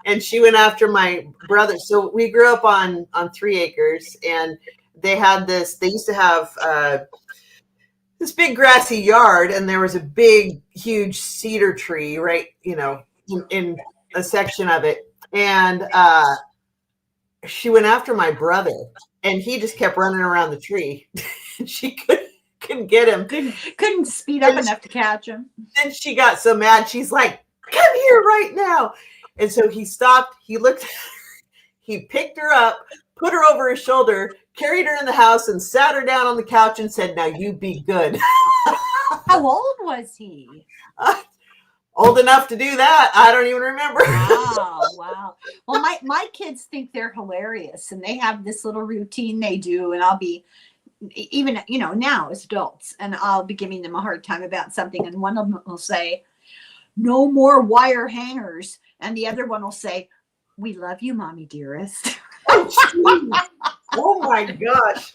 and she went after my brother. So we grew up on 3 acres, and they used to have this big grassy yard, and there was a big, huge cedar tree, right, in a section of it. And she went after my brother, and he just kept running around the tree. She couldn't get him. Couldn't speed up enough to catch him. Then she got so mad. She's like, come here right now. And so he stopped. He looked, he picked her up, put her over his shoulder, carried her in the house, and sat her down on the couch and said, now you be good. How old was he? old enough to do that. I don't even remember. Wow. Well, my kids think they're hilarious, and they have this little routine they do, and I'll be even, now as adults, and I'll be giving them a hard time about something, and one of them will say, "No more wire hangers," and the other one will say, "We love you, mommy dearest." Oh my gosh.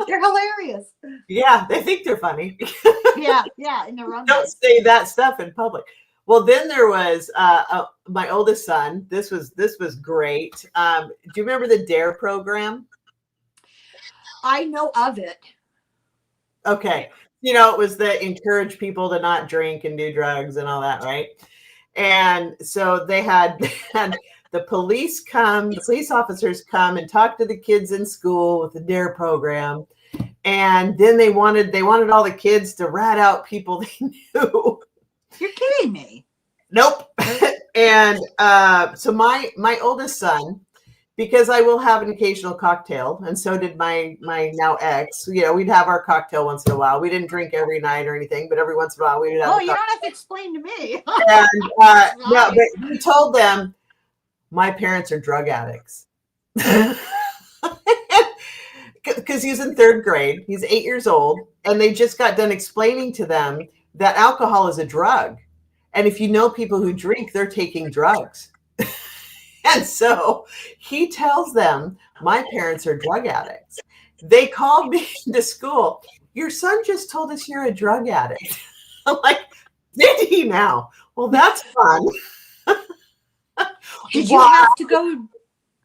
They're hilarious. Yeah, they think they're funny. Yeah, in their own Don't way. say that stuff in public. Well, then there was my oldest son. This was great. Do you remember the DARE program? I know of it. Okay. It was the encourage people to not drink and do drugs and all that, right? And so they had the police officers come and talk to the kids in school with the DARE program. And then they wanted all the kids to rat out people they knew. You're kidding me. Nope. And so my oldest son, because I will have an occasional cocktail, and so did my now ex. We'd have our cocktail once in a while. We didn't drink every night or anything, but every once in a while we would have. Oh, you don't have to explain to me. And no, but we told them my parents are drug addicts. Because he's in third grade, he's 8 years old, and they just got done explaining to them that alcohol is a drug. And if you know people who drink, they're taking drugs. And so he tells them, my parents are drug addicts. They called me to school. Your son just told us you're a drug addict. I'm like, did he now? Well, that's fun. Did you have to go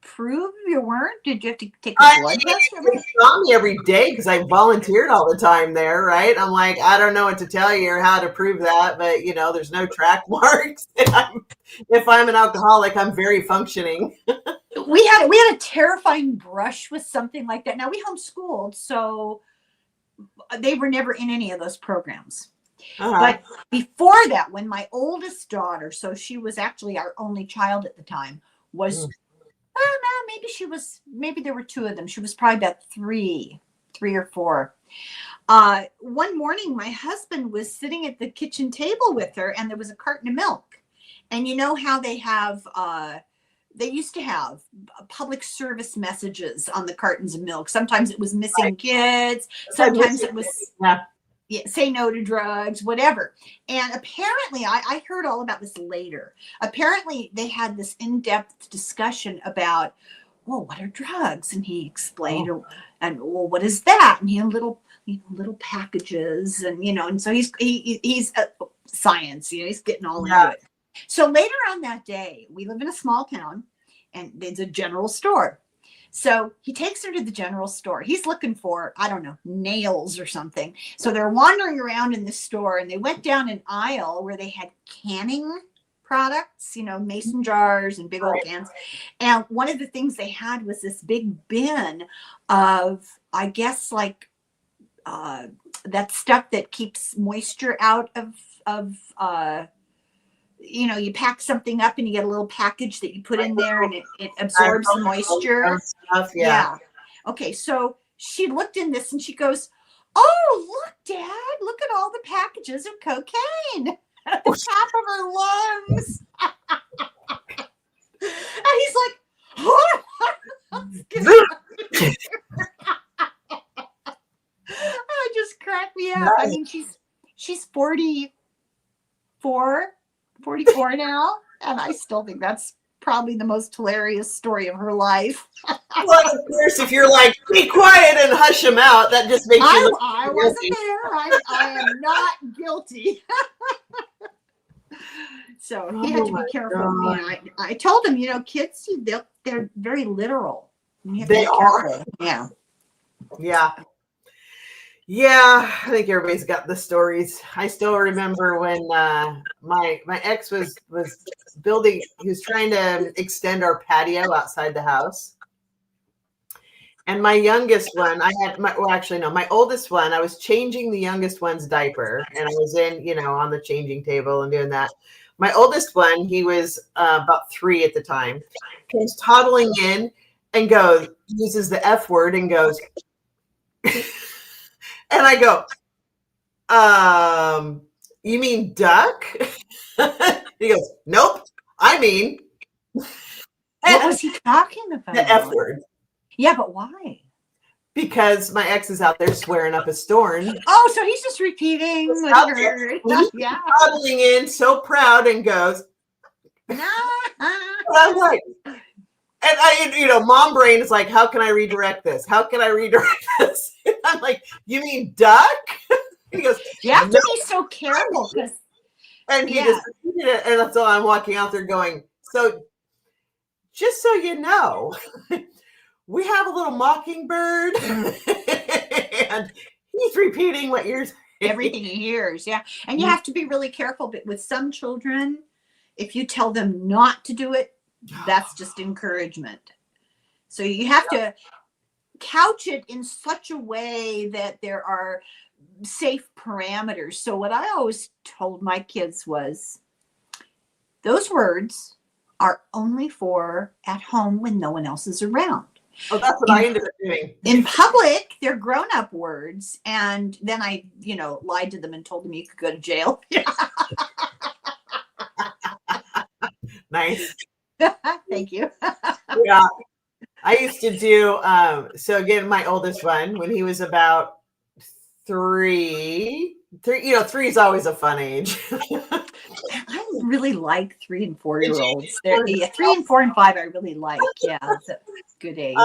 prove you weren't? Did you have to take a blood test? They saw me every day because I volunteered all the time there, right? I'm like, I don't know what to tell you or how to prove that, but there's no track marks. If I'm an alcoholic, I'm very functioning. We had a terrifying brush with something like that. Now we homeschooled, so they were never in any of those programs. Uh-huh. But before that, when my oldest daughter, so she was actually our only child at the time, was maybe there were two of them. She was probably about three or four. One morning, my husband was sitting at the kitchen table with her, and there was a carton of milk. And you know how they used to have public service messages on the cartons of milk. Sometimes it was missing kids. Sometimes it was say no to drugs, whatever. And apparently, I heard all about this later. Apparently, they had this in-depth discussion about, well, what are drugs? And he explained, and well, what is that? And he had little packages, and and so he's science. He's getting all into it. So later on that day, we live in a small town, and there's a general store. So he takes her to the general store. He's looking for, I don't know, nails or something. So they're wandering around in the store, and they went down an aisle where they had canning products, mason jars and big old cans. And one of the things they had was this big bin of, I guess, like that stuff that keeps moisture out of you pack something up and you get a little package that you put in there, and it absorbs the moisture. Stuff, yeah. Okay, so she looked in this and she goes, "Oh, look, Dad, look at all the packages of cocaine at the top of her lungs." And he's like, "Oh." It just cracked me up. I mean, she's 44 now, and I still think that's probably the most hilarious story of her life. Well, of course, if you're like, be quiet and hush him out, that just makes you look I wasn't there. I am not guilty. So he had to be careful with me. I told him, kids, they're very literal. They are. Yeah. Yeah, I think everybody's got the stories. I still remember when my ex was building. He was trying to extend our patio outside the house, and my youngest one, my oldest one, I was changing the youngest one's diaper, and I was in, on the changing table and doing that. My oldest one, he was about 3 at the time, comes toddling in and uses the F word and goes. And I go, you mean duck? He goes, nope, I mean What was he talking the about? F word. Yeah, but why? Because my ex is out there swearing up a storm. Oh, so he's just repeating what he heard. Yeah. Toddling in so proud and goes, and I'm like, mom brain is like, how can I redirect this? How can I redirect this? I'm like, you mean duck? He goes, you have to be so careful because and he just repeated it, and so I'm walking out there going, so just so you know, we have a little mockingbird, and he's repeating what you're saying. Everything he hears, yeah. And you have to be really careful. But with some children, if you tell them not to do it, that's just encouragement. So you have to couch it in such a way that there are safe parameters. So what I always told my kids was, those words are only for at home when no one else is around. Oh, that's what I ended up doing. In public, they're grown-up words. And then I, lied to them and told them you could go to jail. Nice. Thank you. Yeah. I used to do, so again, my oldest one, when he was about three, 3 is always a fun age. I really like 3 and 4-year-olds. 3 and 4 and 5, I really like. Yeah, that's a good age.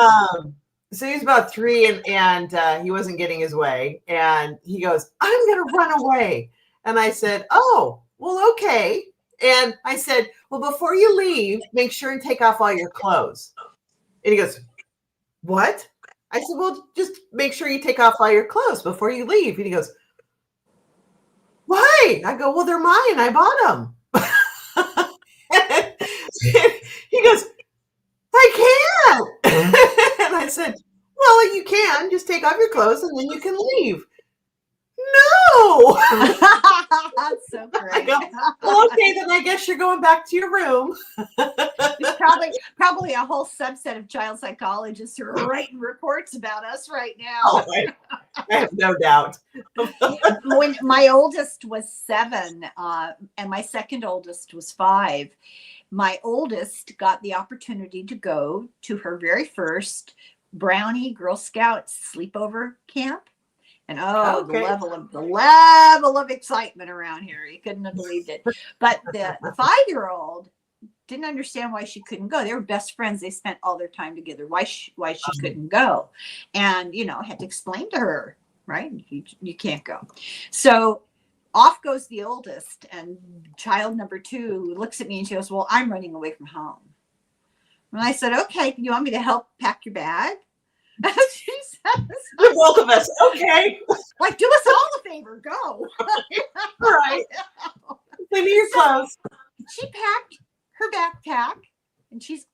So he's about 3 and he wasn't getting his way. And he goes, I'm going to run away. And I said, oh, well, okay. And I said, well, before you leave, make sure and take off all your clothes. And he goes, what? I said, well, just make sure you take off all your clothes before you leave. And he goes, why? I go, well, they're mine. I bought them. He goes, I can't. And I said, well, you can. Just take off your clothes and then you can leave. No. That's so great. I go, well, okay, then I guess you're going back to your room. There's probably a whole subset of child psychologists who are writing reports about us right now. Oh, I have no doubt. When my oldest was 7 and my second oldest was 5, my oldest got the opportunity to go to her very first Brownie Girl Scout sleepover camp. And the level of excitement around here, you couldn't have believed it. But the 5-year-old didn't understand why she couldn't go. They were best friends. They spent all their time together. Why she couldn't go, and had to explain to her, right? You can't go. So off goes the oldest, and child number 2 looks at me and she goes, "Well, I'm running away from home." And I said, "Okay, you want me to help pack your bag?" She says, "For both of us, okay." Like, do us all a favor, go. All right. Send me your clothes. She packed her backpack, and she's,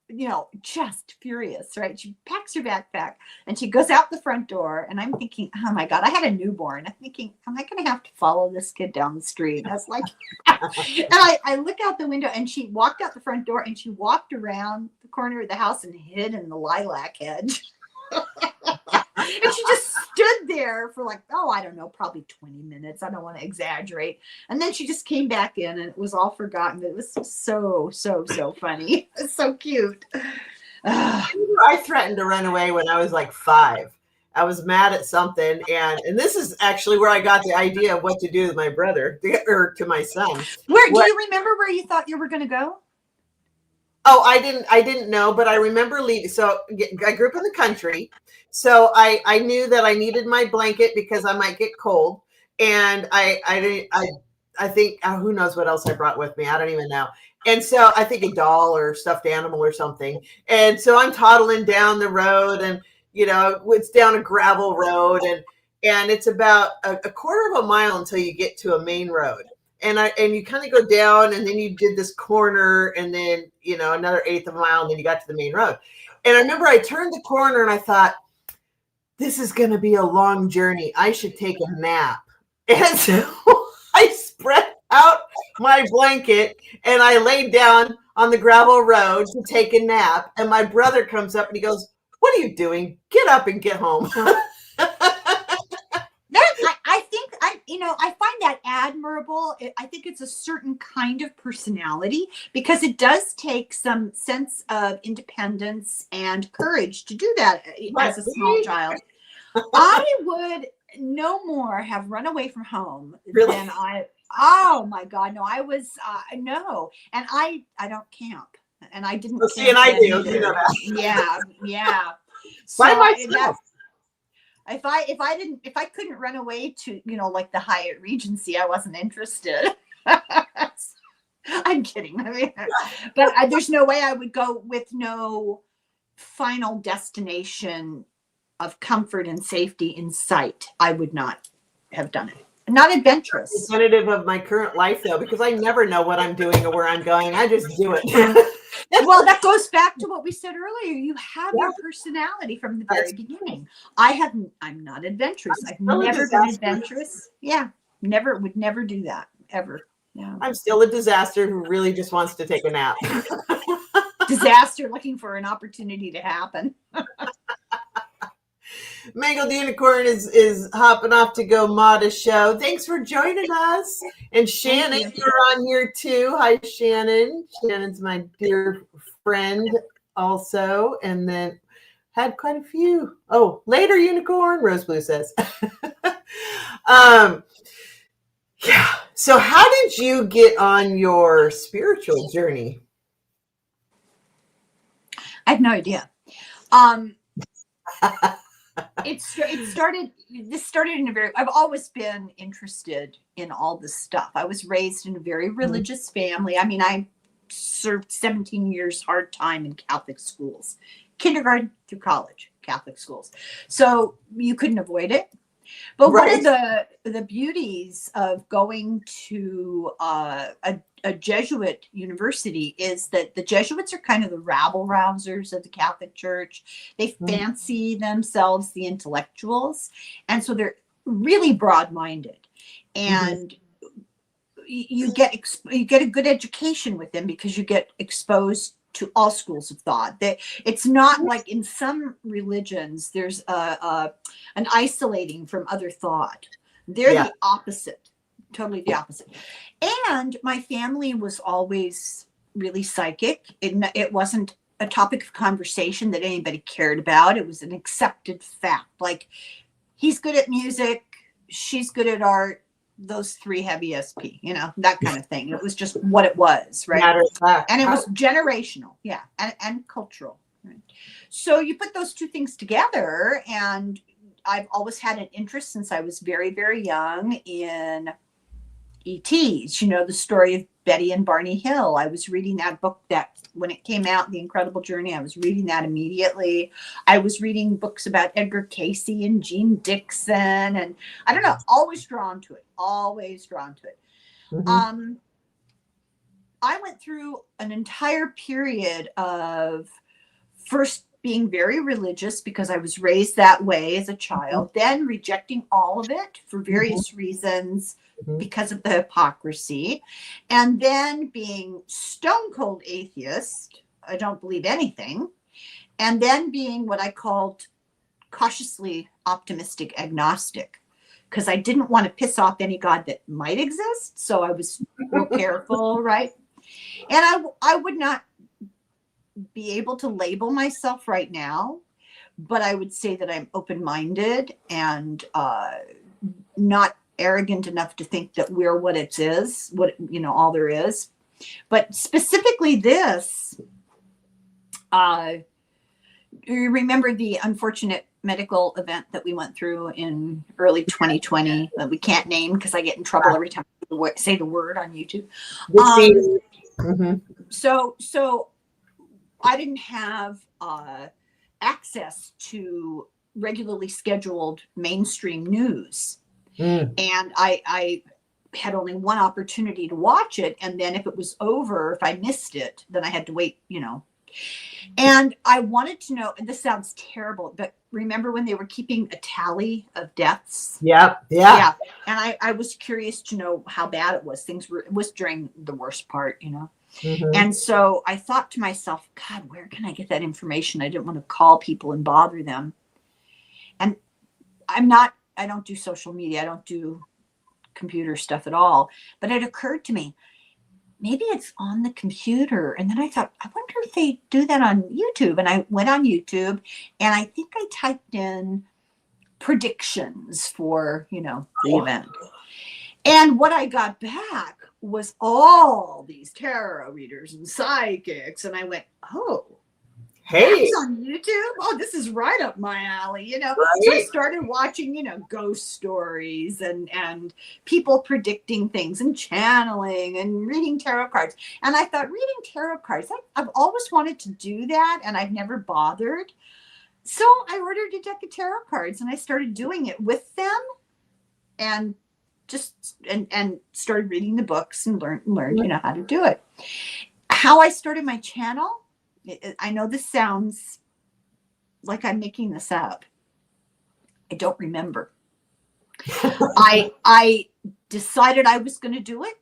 just furious, right? She packs her backpack and she goes out the front door, and I'm thinking, oh my God, I had a newborn. I'm thinking, am I going to have to follow this kid down the street? I was like, and I look out the window, and she walked out the front door, and she walked around the corner of the house and hid in the lilac hedge. And she just stood there for I don't know, probably 20 minutes. I don't want to exaggerate. And then she just came back in, and it was all forgotten. It was so funny. It's so cute. I threatened to run away when I was 5. I was mad at something, and this is actually where I got the idea of what to do with my brother, or to my son. Do you remember where you thought you were going to go? Oh, I didn't know, but I remember leaving. So I grew up in the country. So I knew that I needed my blanket because I might get cold. And I think, who knows what else I brought with me. I don't even know. And so I think a doll or stuffed animal or something. And so I'm toddling down the road, and, it's down a gravel road, and it's about a quarter of a mile until you get to a main road. And you kind of go down, and then you did this corner, and then, another 1/8 of a mile, and then you got to the main road. And I remember I turned the corner, and I thought, this is going to be a long journey. I should take a nap. And so I spread out my blanket, and I laid down on the gravel road to take a nap. And my brother comes up, and he goes, "What are you doing? Get up and get home." I find that admirable. I think it's a certain kind of personality because it does take some sense of independence and courage to do that as a small child. I would no more have run away from home than oh my God, no, I was, no. And I don't camp and I didn't. Well, see, and I do, you know that. Yeah. Yeah. By myself. If I couldn't run away to, like the Hyatt Regency, I wasn't interested. I'm kidding. I mean, but there's no way I would go with no final destination of comfort and safety in sight. I would not have done it. Not adventurous. Representative of my current life, though, because I never know what I'm doing or where I'm going. I just do it. Well, that goes back to what we said earlier. You have your personality from the very beginning. I'm not adventurous. I've never been adventurous. Yeah. Would never do that ever. Yeah. I'm still a disaster who really just wants to take a nap. Disaster looking for an opportunity to happen. Mangled Unicorn is hopping off to go mod a show. Thanks for joining us. And Shannon, you're on here too. Hi, Shannon. Shannon's my dear friend also. And then had quite a few. Oh, later, Unicorn, Rose Blue says. Yeah. So how did you get on your spiritual journey? I have no idea. This started in I've always been interested in all this stuff. I was raised in a very religious family. I mean, I served 17 years hard time in Catholic schools, kindergarten through college, Catholic schools. So you couldn't avoid it. But one of the beauties of going to a Jesuit university is that the Jesuits are kind of the rabble-rousers of the Catholic Church. They fancy themselves the intellectuals. And so they're really broad-minded. And you get a good education with them because you get exposed to all schools of thought. It's not like in some religions, there's an isolating from other thought. They're the opposite, totally the opposite. And my family was always really psychic. It wasn't a topic of conversation that anybody cared about. It was an accepted fact. Like, he's good at music, she's good at art, those three have ESP, that kind of thing. It was just what it was, right? And it was generational, and cultural. Right? So you put those two things together, and I've always had an interest since I was very, very young in ETs. The story of Betty and Barney Hill. I was reading that book that when it came out, The Incredible Journey, I was reading that immediately. I was reading books about Edgar Cayce and Jean Dixon, and I don't know, always drawn to it. I went through an entire period of first being very religious because I was raised that way as a child, then rejecting all of it for various reasons because of the hypocrisy, and then being stone cold atheist. I don't believe anything. And then being what I called cautiously optimistic agnostic, because I didn't want to piss off any God that might exist. So I was real careful, right? And I would not be able to label myself right now, but I would say that I'm open-minded and not arrogant enough to think that we're what it is, all there is. But specifically this, you remember the unfortunate medical event that we went through in early 2020 that we can't name because I get in trouble every time I say the word on YouTube. So I didn't have access to regularly scheduled mainstream news. And I had only one opportunity to watch it. And then if it was over, if I missed it, then I had to wait, And I wanted to know, and this sounds terrible, but remember when they were keeping a tally of deaths? Yeah. And I was curious to know how bad it was. It was during the worst part, And so I thought to myself, God, where can I get that information? I didn't want to call people and bother them. And I don't do social media. I don't do computer stuff at all. But it occurred to me, maybe it's on the computer. And then I thought, I wonder if they do that on YouTube. And I went on YouTube, and I think I typed in predictions for, the event. And what I got back was all these tarot readers and psychics. And I went, oh, hey, that's on YouTube. Oh, this is right up my alley, Right. So I started watching, ghost stories and people predicting things and channeling and reading tarot cards. And I thought, reading tarot cards, I've always wanted to do that, and I've never bothered. So I ordered a deck of tarot cards, and I started doing it with them, and and started reading the books and learned how to do it. How I started my channel, I know this sounds like I'm making this up. I don't remember. I decided I was going to do it.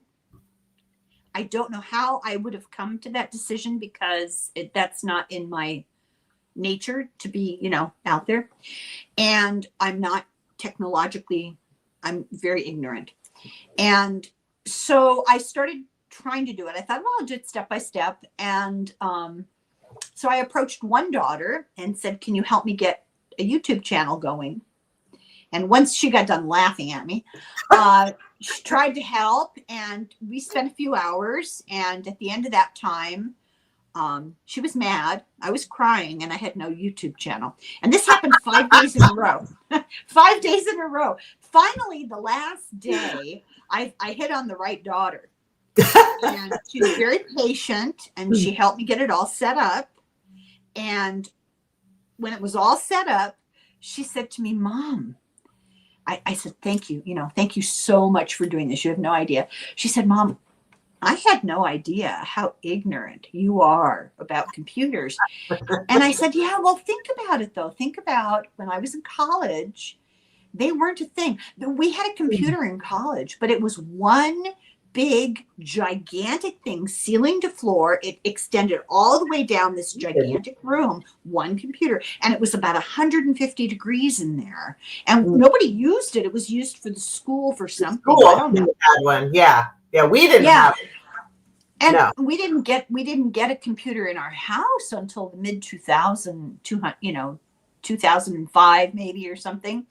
I don't know how I would have come to that decision, because that's not in my nature to be, out there. And I'm not technologically, I'm very ignorant. And so I started trying to do it. I thought, well, I'll do it step by step. And so I approached one daughter and said, can you help me get a YouTube channel going? And once she got done laughing at me, she tried to help, and we spent a few hours. And at the end of that time, she was mad. I was crying, and I had no YouTube channel. And this happened 5 days in a row. 5 days in a row. Finally, the last day, I hit on the right daughter. And she was very patient, and she helped me get it all set up. And when it was all set up, she said to me, Mom, I said, thank you. Thank you so much for doing this. You have no idea. She said, Mom, I had no idea how ignorant you are about computers. And I said, yeah, well, think about it, though. Think about when I was in college, they weren't a thing. We had a computer in college, but it was one big, gigantic thing, ceiling to floor. It extended all the way down this gigantic room, one computer. And it was about 150 degrees in there. And nobody used it. It was used for the school for something. Cool. I don't know. Had one. Yeah. Yeah, we didn't have it. And no. we didn't get a computer in our house until the mid 2005 maybe or something.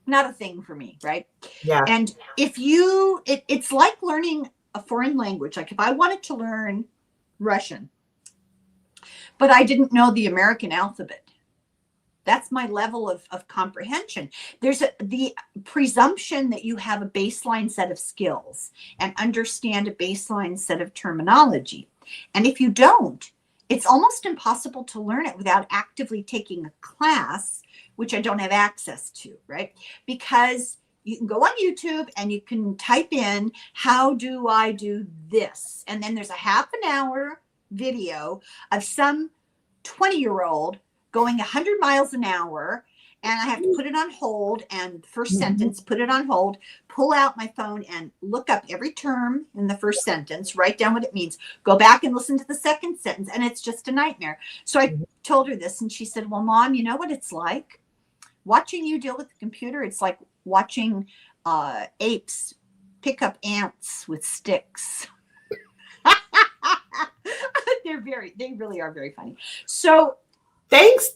Not a thing for me, right? Yeah. And it's like learning a foreign language. Like if I wanted to learn Russian, but I didn't know the American alphabet, that's my level of comprehension. There's the presumption that you have a baseline set of skills and understand a baseline set of terminology. And if you don't, it's almost impossible to learn it without actively taking a class, which I don't have access to, right? Because you can go on YouTube and you can type in, how do I do this? And then there's a half an hour video of some 20-year-old going 100 miles an hour, and I have to put it on hold, and first sentence, put it on hold, pull out my phone and look up every term in the first sentence, write down what it means, go back and listen to the second sentence, and it's just a nightmare. So I told her this, and she said, well, Mom, you know what it's like? Watching you deal with the computer, it's like watching apes pick up ants with sticks. They really are very funny. So thanks,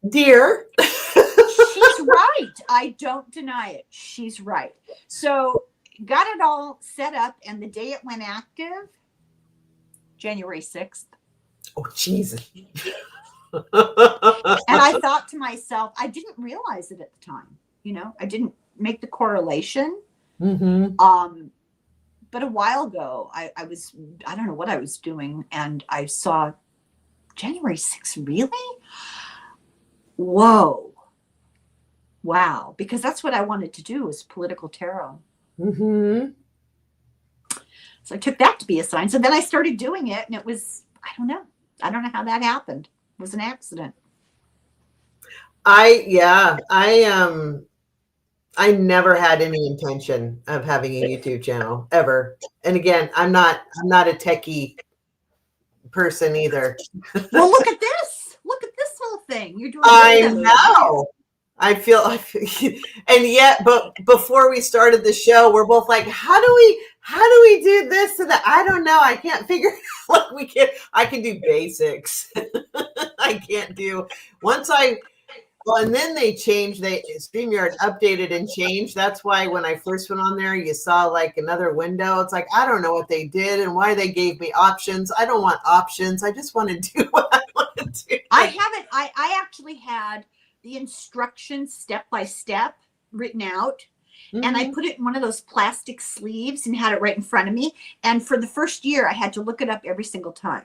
dear. She's right. I don't deny it. She's right. So got it all set up, and the day it went active, January 6th. Oh, Jesus. And I thought to myself, I didn't realize it at the time. I didn't make the correlation. But a while ago, I don't know what I was doing, and I saw January 6th, really? Whoa. Wow. Because that's what I wanted to do, was political tarot. So I took that to be a sign. So then I started doing it, and it was, I don't know how that happened. It was an accident. I never had any intention of having a YouTube channel ever. And again, I'm not a techie person either. Well, look at this whole thing. You're doing. I I feel, and yet, but before we started the show, we're both like, how do we do this and that? I don't know. I can't figure like I can do basics. I can't do well, and then they changed, StreamYard updated and changed. That's why when I first went on there, you saw like another window. It's like, I don't know what they did and why they gave me options. I don't want options. I just want to do what I want to do. I actually had the instructions step by step written out. Mm-hmm. And I put it in one of those plastic sleeves and had it right in front of me. And for the first year, I had to look it up every single time.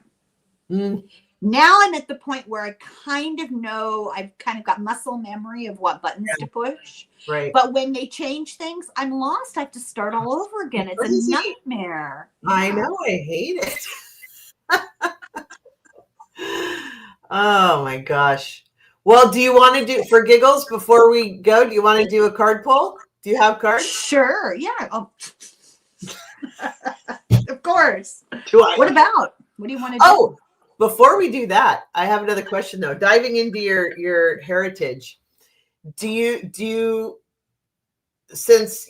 Mm. Now I'm at the point where I kind of know, I've kind of got muscle memory of what buttons to push. Right. But when they change things, I'm lost. I have to start all over again. It's a nightmare. I know. I hate it. Oh my gosh. Well, do you want to do, for giggles, before we go, do you want to do a card pull? Do you have cards? Sure. Yeah. Oh. Of course. What about? What do you want to do? Oh, before we do that, I have another question though. Diving into your heritage, do you since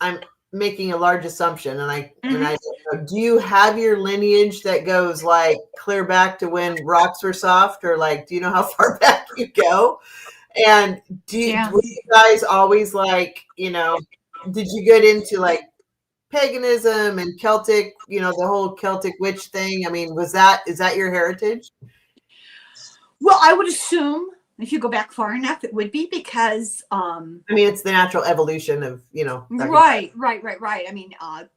I'm making a large assumption, and do you have your lineage that goes like clear back to when rocks were soft, or like do you know how far back you go? And were you guys always like, did you get into like paganism and Celtic, the whole Celtic witch thing? I mean, is that your heritage? Well, I would assume if you go back far enough, it would be, because it's the natural evolution of, Right. I mean,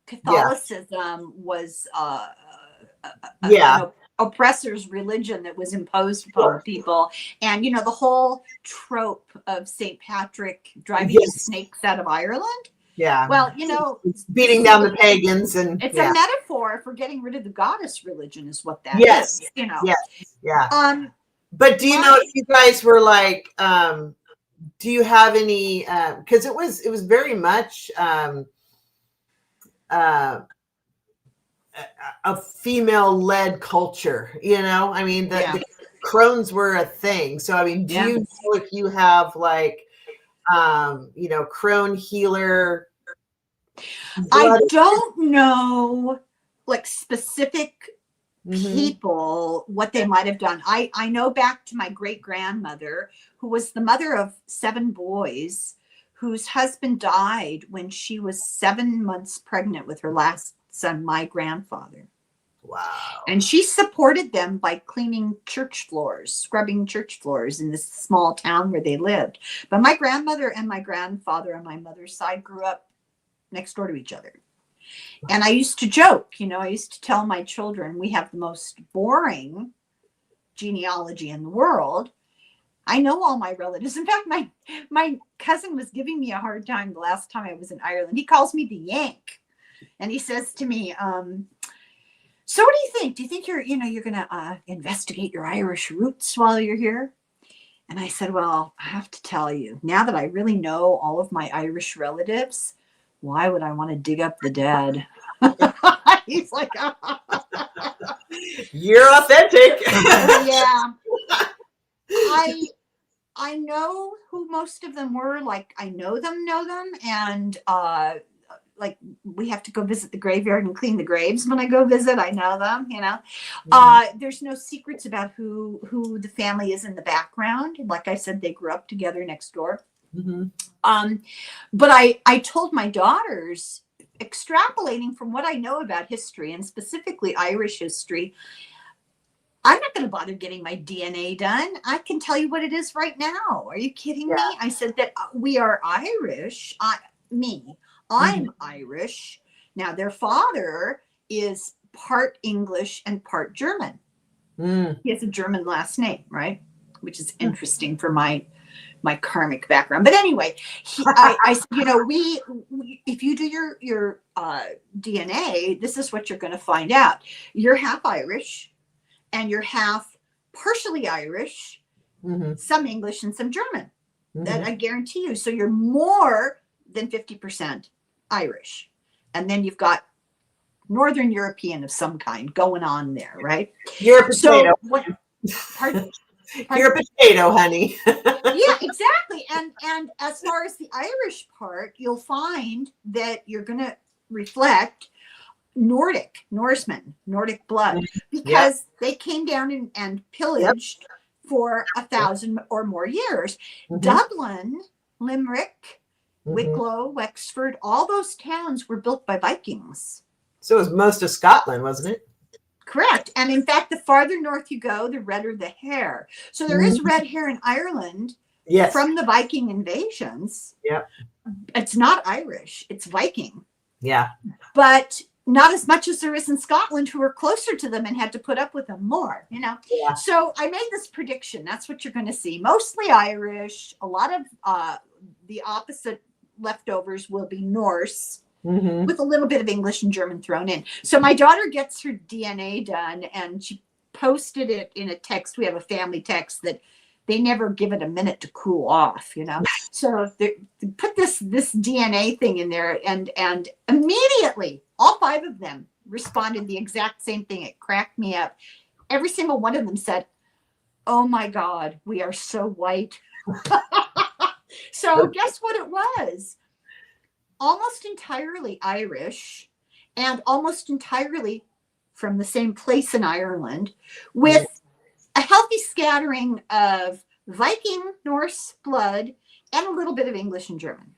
Catholicism was oppressor's religion that was imposed upon people. And, the whole trope of St. Patrick driving the snakes out of Ireland. Yeah. Well, it's beating down the pagans, and it's a metaphor for getting rid of the goddess religion is what that is. Yes. Yeah. But do you know if you guys were like, do you have any, because it was very much a female-led culture, I mean, the crones were a thing. So, I mean, do you know if you have like, crone healer? I don't know like specific people, what they might have done. I know back to my great grandmother, who was the mother of 7 boys, whose husband died when she was 7 months pregnant with her last son, my grandfather. Wow. And she supported them by cleaning church floors, scrubbing church floors in this small town where they lived. But my grandmother and my grandfather on my mother's side grew up next door to each other. And I used to joke, I used to tell my children, we have the most boring genealogy in the world. I know all my relatives. In fact, my cousin was giving me a hard time the last time I was in Ireland. He calls me the Yank. And he says to me, so what do you think? Do you think you're going to investigate your Irish roots while you're here? And I said, well, I have to tell you, now that I really know all of my Irish relatives, why would I want to dig up the dead? He's like, you're authentic. Yeah. I know who most of them were. Like, I know them. And like, we have to go visit the graveyard and clean the graves when I go visit. I know them, There's no secrets about who the family is in the background. Like I said, they grew up together next door. Mm-hmm. But I told my daughters, extrapolating from what I know about history, and specifically Irish history, I'm not going to bother getting my DNA done. I can tell you what it is right now. Are you kidding me? I said that we are Irish. I'm Irish. Now, their father is part English and part German. He has a German last name, right? Which is interesting for my karmic background. But anyway, I we if you do your DNA, this is what you're going to find out. You're half Irish, and you're half partially Irish, some English and some German. That I guarantee you. So you're more than 50% Irish. And then you've got Northern European of some kind going on there, right? You're a potato. Pardon? You're a potato, honey. Yeah, exactly. And as far as the Irish part, you'll find that you're going to reflect Norsemen, Nordic blood, Yep. because they came down and Yep. pillaged for 1,000 or more years. Mhm. Dublin, Limerick, Mhm. Wicklow, Wexford, all those towns were built by Vikings. So it was most of Scotland, wasn't it? Correct. And in fact, the farther north you go, the redder the hair. So there is red hair in Ireland Yes. from the Viking invasions. Yep. It's not Irish, it's Viking. Yeah. But not as much as there is in Scotland, who are closer to them and had to put up with them more, Yeah. So I made this prediction. That's what you're going to see. Mostly Irish. A lot of the opposite leftovers will be Norse, with a little bit of English and German thrown in. So my daughter gets her DNA done, and she posted it in a text. We have a family text that they never give it a minute to cool off, So they put this DNA thing in there, and immediately all 5 of them responded the exact same thing. It cracked me up. Every single one of them said, "Oh my God, we are so white." So guess what it was? Almost entirely Irish, and almost entirely from the same place in Ireland, with a healthy scattering of Viking, Norse blood, and a little bit of English and German.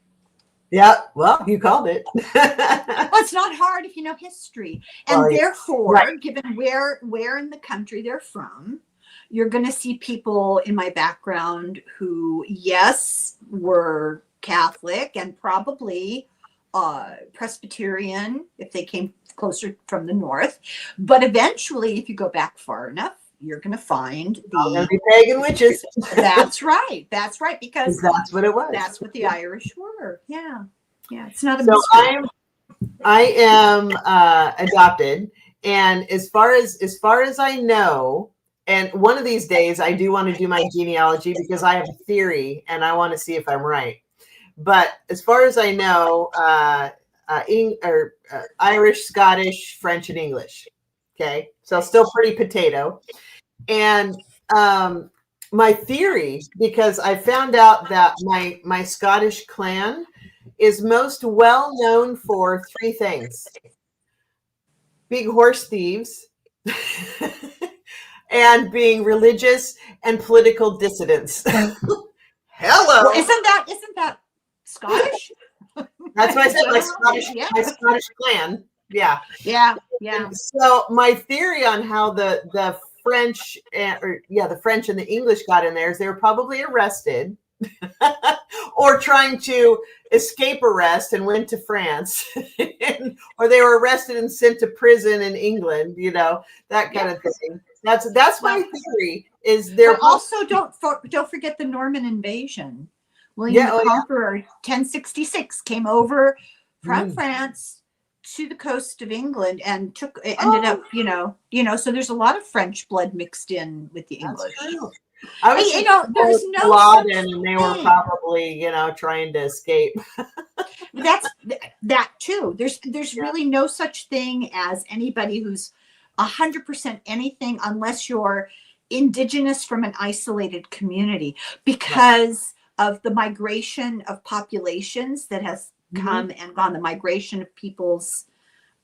Yeah, well, you called it. Well, it's not hard if you know history. And therefore, given where in the country they're from, you're going to see people in my background who, yes, were Catholic and probably Presbyterian if they came closer from the north. But eventually, if you go back far enough, you're going to find the pagan witches. That's right. Because that's what it was. That's what the Irish were. Yeah. It's not a so mystery. I am adopted, and as far as I know, and one of these days I do want to do my genealogy because I have a theory and I want to see if I'm right. But as far as I know, Irish, Scottish, French, and English. Okay, so still pretty potato. And my theory, because I found out that my Scottish clan is most well known for 3 things: being horse thieves, and being religious and political dissidents. Hello. Well, isn't that Scottish? That's why I said my Scottish clan. Yeah. And so my theory on how the French the French and the English got in there is they were probably arrested or trying to escape arrest and went to France, or they were arrested and sent to prison in England, that kind of thing. That's my theory. Is there also don't forget the Norman invasion. William the Conqueror, 1066, came over from France to the coast of England and ended up, so there's a lot of French blood mixed in with the English. I was there's no such and they were probably, trying to escape. That's that too. There's really no such thing as anybody who's 100% anything unless you're indigenous from an isolated community, because of the migration of populations that has come and gone, the migration of peoples.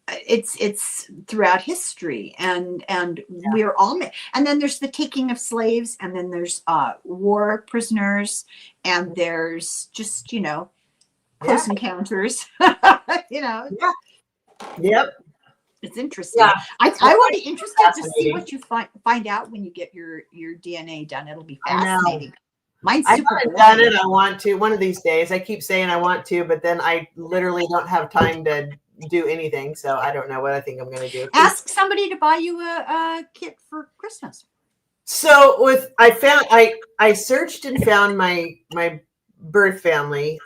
It's throughout history, and we're all, and then there's the taking of slaves, and then there's war prisoners, and there's just close encounters. Yep. It's interesting. Yeah. I will be interested to see what you find out when you get your DNA done. It'll be fascinating. Mine's super I haven't done it. I want to one of these days. I keep saying I want to, but then I literally don't have time to do anything. So I don't know what I think I'm going to do. Ask somebody to buy you a kit for Christmas. So I searched and found my birth family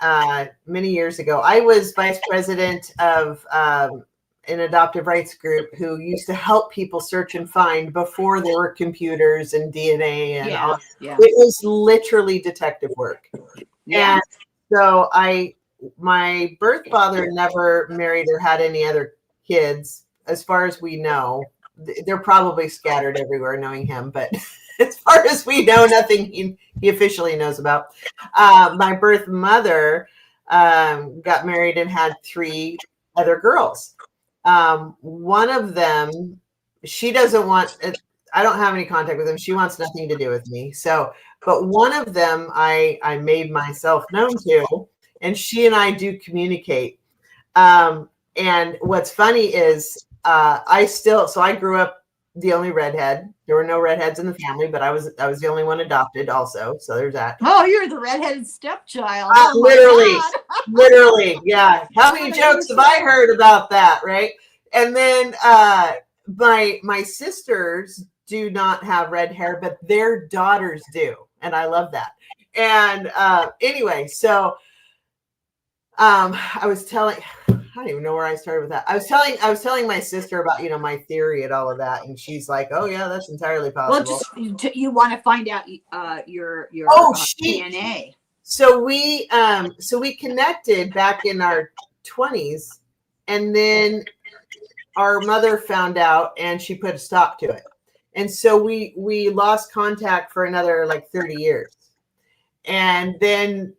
many years ago. I was vice president of an adoptive rights group who used to help people search and find before there were computers and DNA and all. Yeah. It was literally detective work. Yeah. And so my birth father never married or had any other kids, as far as we know. They're probably scattered everywhere, knowing him, but as far as we know, nothing he officially knows about. My birth mother got married and had 3 other girls. One of them, she doesn't want, I don't have any contact with them. She wants nothing to do with me. So, but one of them I made myself known to, and she and I do communicate. And what's funny is I grew up the only redhead. There were no redheads in the family, but I was the only one adopted also. So there's that. Oh, you're the redheaded stepchild. Literally. Yeah. How many jokes have I heard about that? Right. And then my sisters do not have red hair, but their daughters do. And I love that. And anyway, so I was telling, I don't even know where I started with that. I was telling my sister about, my theory and all of that. And she's like, oh yeah, that's entirely possible. Well, just you want to find out your DNA. So we connected back in our 20s, and then our mother found out and she put a stop to it. And so we lost contact for another like 30 years. And then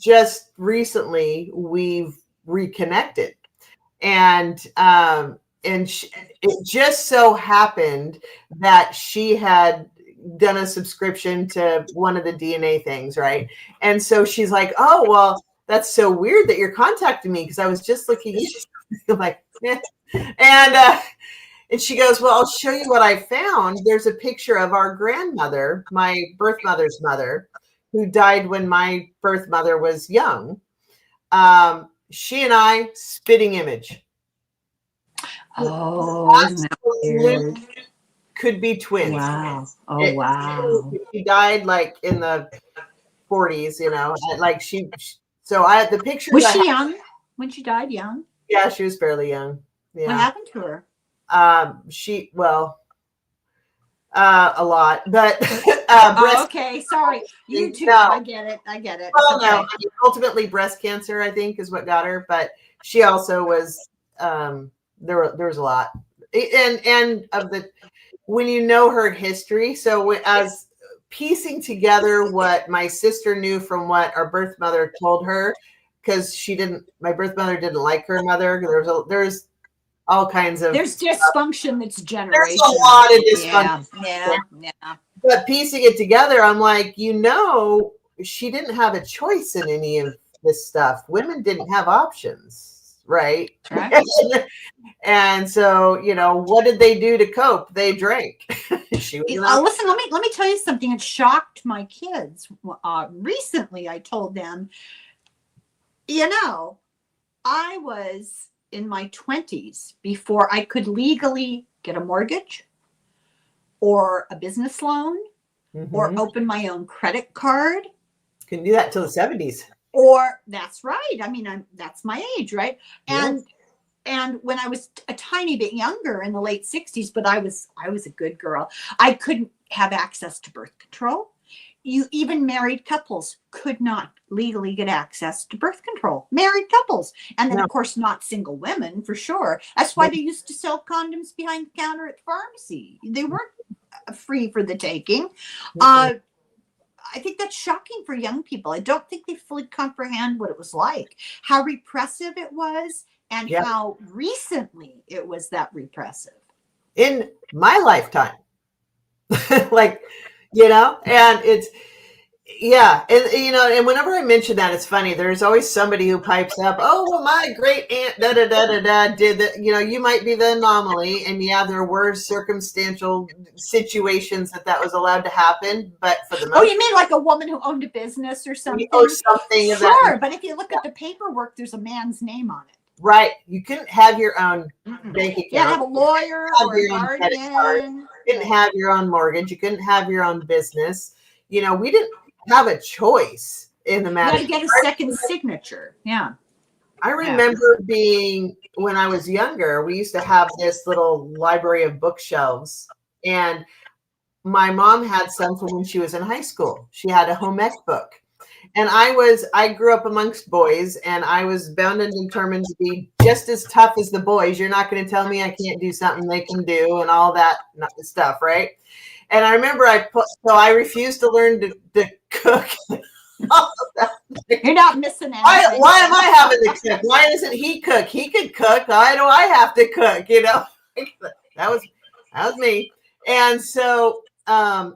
just recently we've reconnected. And it just so happened that she had done a subscription to one of the DNA things, right? And so she's like, oh, well, that's so weird that you're contacting me because I was just looking at you. Like, eh. And she goes, well, I'll show you what I found. There's a picture of our grandmother, my birth mother's mother, who died when my birth mother was young. She and I, spitting image. Oh, weird. Could be twins. Wow. Oh, wow. She died like in the 40s, like so I had the picture. Was she young when she died? Young? Yeah, she was fairly young. Yeah. What happened to her? A lot, but okay, sorry. You too. No. I get it. Well, okay. no, ultimately breast cancer, I think, is what got her, but she also was there was a lot. And of the when you know her history, so as piecing together what my sister knew from what our birth mother told her, because my birth mother didn't like her mother. There's all kinds of dysfunction that's generational. There's a lot of dysfunction. Yeah. But piecing it together, I'm like, she didn't have a choice in any of this stuff. Women didn't have options, right? And so, what did they do to cope? They drank. Listen, let me tell you something. It shocked my kids. Recently, I told them, I was in my 20s before I could legally get a mortgage or a business loan or open my own credit card. Couldn't do that till the 70s. Or that's right. I mean, that's my age, right? And when I was a tiny bit younger in the late 60s, but I was a good girl. I couldn't have access to birth control. Even married couples could not legally get access to birth control. Married couples. And then, of course, not single women, for sure. That's why they used to sell condoms behind the counter at the pharmacy. They weren't free for the taking. I think that's shocking for young people. I don't think they fully comprehend what it was like, how repressive it was, and how recently it was that repressive. In my lifetime. And it's, and whenever I mention that, it's funny. There's always somebody who pipes up, oh, well, my great aunt, did that. You might be the anomaly. And there were circumstantial situations that was allowed to happen. But for the most you mean like a woman who owned a business or something? Or something. Sure, but if you look at the paperwork, there's a man's name on it. Right. You couldn't have your own bank account. Yeah, have a lawyer or a guardian. You couldn't have your own mortgage. You couldn't have your own business. We didn't have a choice in the matter. You got to get a second signature. Yeah. I remember when I was younger, we used to have this little library of bookshelves, and my mom had some from when she was in high school. She had a home ec book. And I grew up amongst boys, and I was bound and determined to be just as tough as the boys. You're not going to tell me I can't do something they can do and all that stuff, right? And I remember so I refused to learn to cook. You're not missing anything. Why am I having to cook? Why doesn't he cook? He could cook. Why do I have to cook? That was me. And so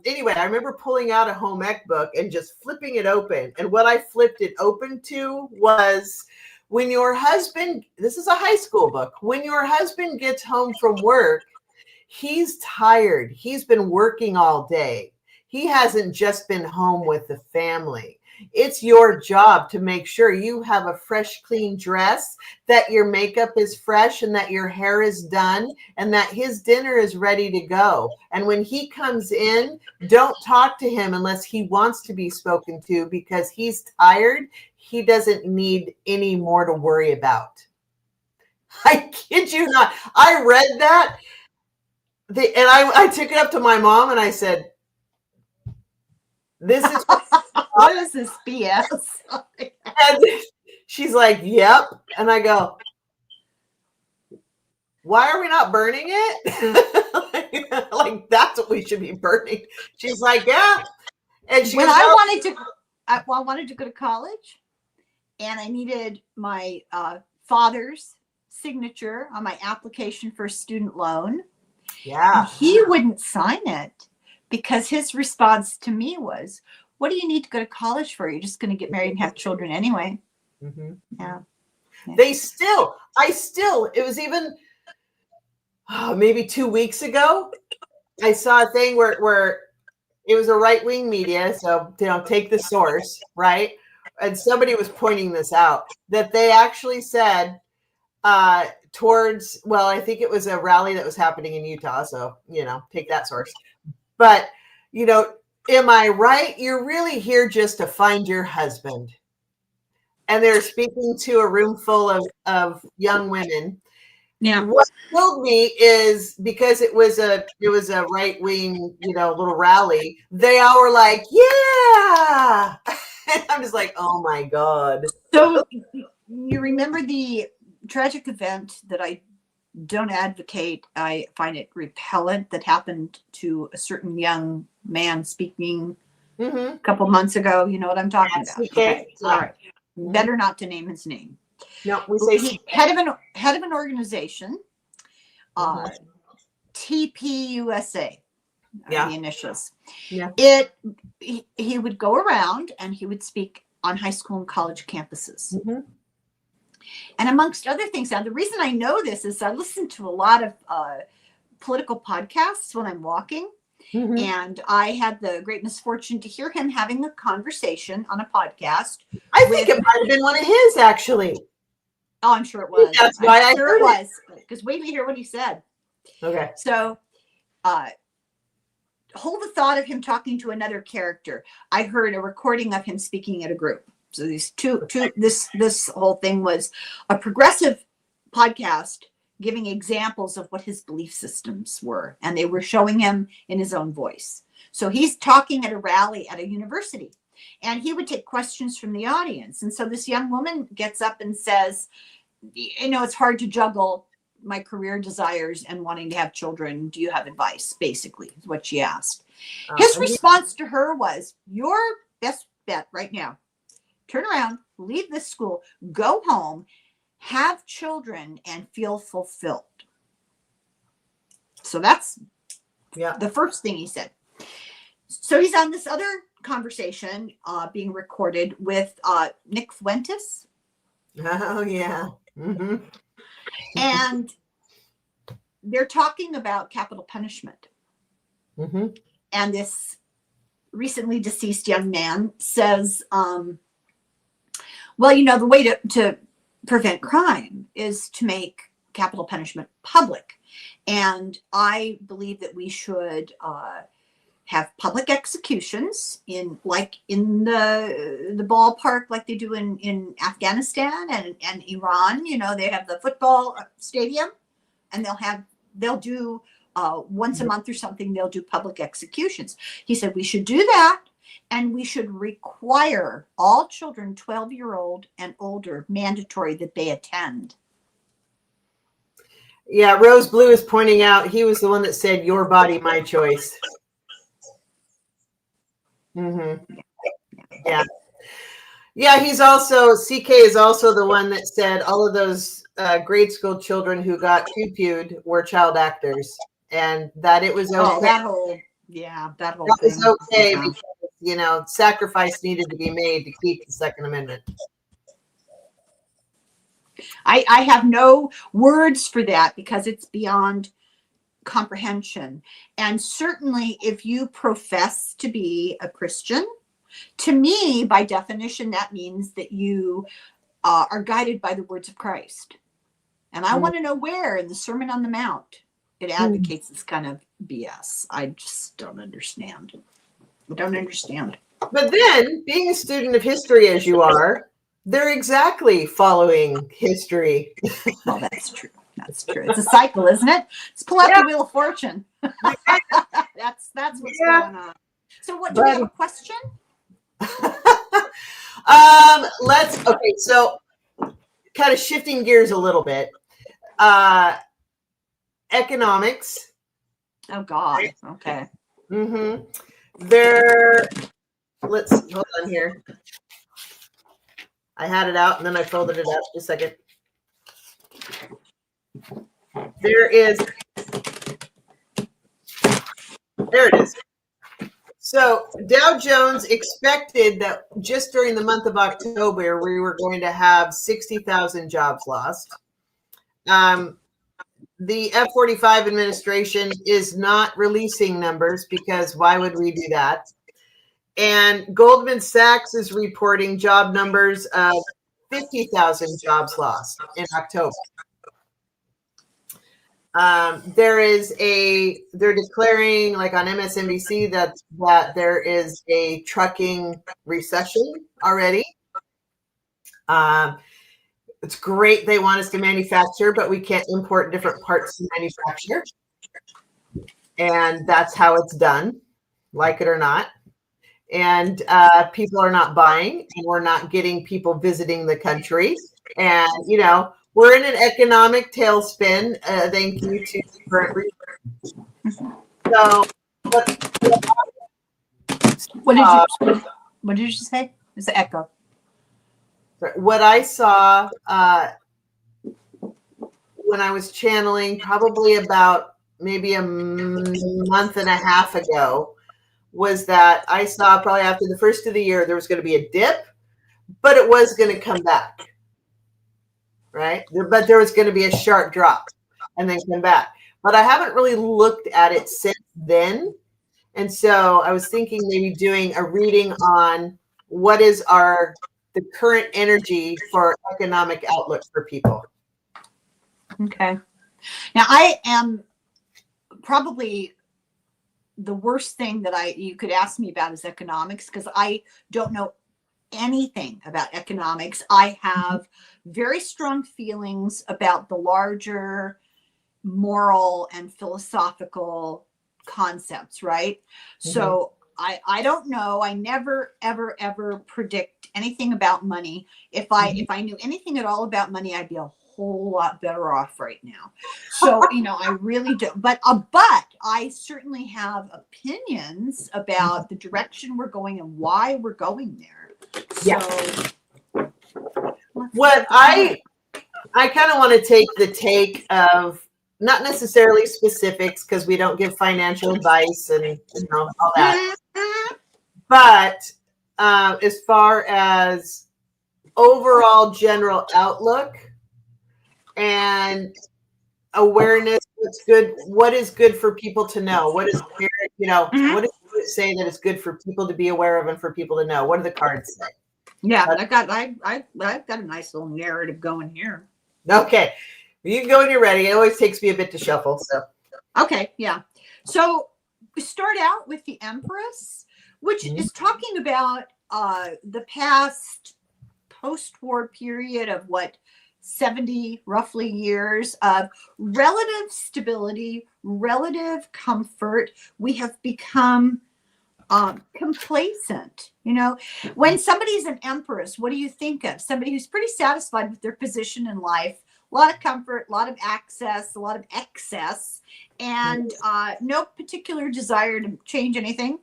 anyway, I remember pulling out a home ec book and just flipping it open. And what I flipped it open to was when your husband, this is a high school book, when your husband gets home from work, he's tired. He's been working all day. He hasn't just been home with the family. It's your job to make sure you have a fresh, clean dress, that your makeup is fresh and that your hair is done and that his dinner is ready to go. And when he comes in, don't talk to him unless he wants to be spoken to, because he's tired. He doesn't need any more to worry about. I kid you not. I read that and I took it up to my mom and I said, this is what is this BS? And she's like, yep. And I go, why are we not burning it? like that's what we should be burning. She's like, yeah. And she when goes, I wanted to go to college, and I needed my father's signature on my application for a student loan. Yeah. And he wouldn't sign it because his response to me was, what do you need to go to college for? You're just going to get married and have children anyway. Mm-hmm. Yeah. It was even maybe 2 weeks ago, I saw a thing where it was a right-wing media. So, take the source, right? And somebody was pointing this out, that they actually said I think it was a rally that was happening in Utah. So, take that source. But, am I right? You're really here just to find your husband. And they're speaking to a room full of young women. Yeah. What killed me is because it was a right wing, little rally. They all were like, yeah. I'm just like, oh my God. So you remember the tragic event that I don't advocate, I find it repellent, that happened to a certain young man speaking a couple months ago? You know what I'm talking about? Okay. All right. Better not to name his name. No, we say head of an organization, TPUSA. Yeah. The initials. Yeah. He would go around and he would speak on high school and college campuses. Mm-hmm. And amongst other things, now the reason I know this is I listen to a lot of political podcasts when I'm walking. Mm-hmm. And I had the great misfortune to hear him having a conversation on a podcast. I think it might have been one of his, actually. Oh, I'm sure it was. That's why I heard it was. Because wait till you hear what he said. Okay. So, hold the thought of him talking to another character. I heard a recording of him speaking at a group. So these this whole thing was a progressive podcast giving examples of what his belief systems were. And they were showing him in his own voice. So he's talking at a rally at a university, and he would take questions from the audience. And so this young woman gets up and says, it's hard to juggle my career desires and wanting to have children. Do you have advice? Basically, is what she asked. His response to her was, your best bet right now, turn around, leave this school, go home, have children, and feel fulfilled. So that's the first thing he said. So he's on this other conversation being recorded with Nick Fuentes. Oh, yeah. Mm-hmm. And they're talking about capital punishment. Mm-hmm. And this recently deceased young man says, the way to prevent crime is to make capital punishment public. And I believe that we should have public executions in the ballpark, like they do in Afghanistan and Iran. They have the football stadium, and they'll do once a month or something, they'll do public executions. He said we should do that, and we should require all children 12-year-old and older, mandatory, that they attend. Yeah, Rose Blue is pointing out he was the one that said, your body, my choice. Mm-hmm. Yeah. Yeah, he's also, CK is also the one that said all of those grade school children who got pew-pewed were child actors, and that it was okay. Oh, that whole That thing. was okay Yeah. because, you know, sacrifice needed to be made to keep the Second Amendment. I have no words for that because it's beyond comprehension. And certainly if you profess to be a Christian, to me, by definition, that means that you are guided by the words of Christ. And I want to know where in the Sermon on the Mount it advocates this kind of BS. I just don't understand. I don't understand. But then, being a student of history as you are, they're exactly following history. Well, that's true. That's true. It's a cycle, isn't it? Let's pull out the Wheel of Fortune. That's what's going on. So what, do we have a question? Okay, so kind of shifting gears a little bit. Economics. Oh God. Okay. Mm-hmm. Hold on here. I had it out and then I folded it up. Just a second. There it is. So Dow Jones expected that just during the month of October, we were going to have 60,000 jobs lost. The F-45 administration is not releasing numbers because why would we do that? And Goldman Sachs is reporting job numbers of 50,000 jobs lost in October. They're declaring, like on MSNBC, that there is a trucking recession already. It's great they want us to manufacture, but we can't import different parts to manufacture. And that's how it's done, like it or not. And people are not buying, and we're not getting people visiting the country. And, you know, we're in an economic tailspin. Thank you to current research. So, what did you say? It's the echo. What I saw when I was channeling probably about maybe a month and a half ago was that I saw probably after the first of the year, there was going to be a dip, but it was going to come back, right? But there was going to be a sharp drop and then come back. But I haven't really looked at it since then. And so I was thinking maybe doing a reading on what is the current energy for economic outlook for people. Okay. Now I am probably the worst thing that you could ask me about is economics, because I don't know anything about economics. I have very strong feelings about the larger moral and philosophical concepts, right? Mm-hmm. So I don't know. I never, ever, ever predict anything about money. If I knew anything at all about money, I'd be a whole lot better off right now. So, you know, I really do. But I certainly have opinions about the direction we're going and why we're going there. So, what I kind of want to take the take of not necessarily specifics, because we don't give financial advice and, you know, all that. But as far as overall general outlook and awareness, what is good for people to know? What is, you know, what does it say that it's good for people to be aware of and for people to know? What do the cards say? Yeah, I've got a nice little narrative going here. Okay. You can go when you're ready. It always takes me a bit to shuffle. So, okay, yeah. So we start out with the Empress, which is talking about the past post-war period of 70 roughly years of relative stability, relative comfort. We have become complacent. You know, when somebody's an empress, what do you think of? Somebody who's pretty satisfied with their position in life, lot of comfort, a lot of access, a lot of excess, and no particular desire to change anything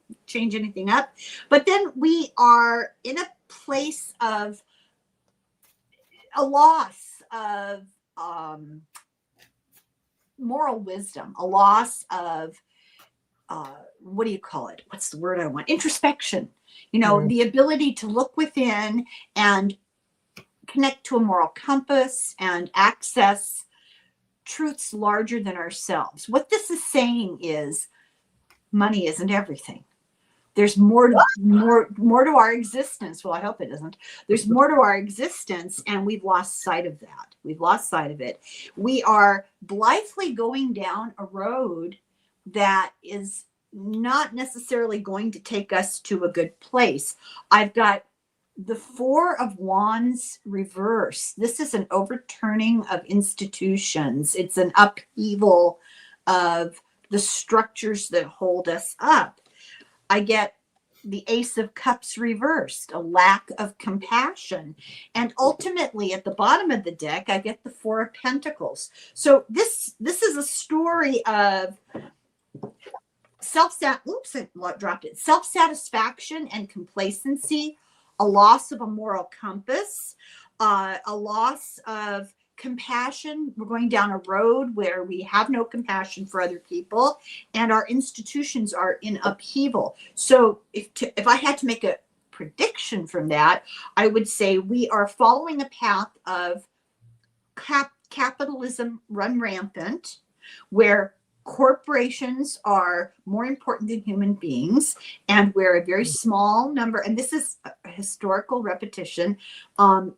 up. But then we are in a place of a loss of moral wisdom, a loss of what do you call it? What's the word I want? Introspection. The ability to look within and connect to a moral compass and access truths larger than ourselves. What this is saying is money isn't everything. There's more to our existence. Well, I hope it isn't. There's more to our existence, and we've lost sight of that. We've lost sight of it. We are blithely going down a road that is not necessarily going to take us to a good place. I've got the Four of Wands reverse. This is an overturning of institutions. It's an upheaval of the structures that hold us up. I get the Ace of Cups reversed, a lack of compassion. And ultimately, at the bottom of the deck, I get the Four of Pentacles. So this is a story of self-satisfaction and complacency, a loss of a moral compass, a loss of compassion. We're going down a road where we have no compassion for other people, and our institutions are in upheaval. So if I had to make a prediction from that, I would say we are following a path of capitalism run rampant, where corporations are more important than human beings, and where a very small number, and this is a historical repetition,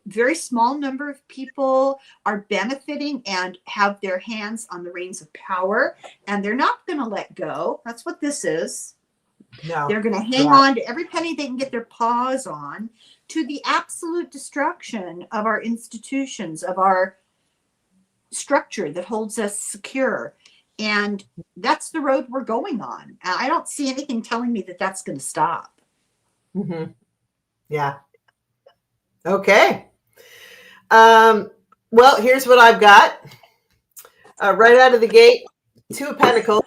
very small number of people are benefiting and have their hands on the reins of power, and they're not going to let go. That's what this is. No. They're going to hang on to every penny they can get their paws on, to the absolute destruction of our institutions, of our structure that holds us secure. And that's the road we're going on. I don't see anything telling me that that's going to stop. Mm-hmm. Yeah. Okay. Well, here's what I've got. Right out of the gate, Two of Pentacles.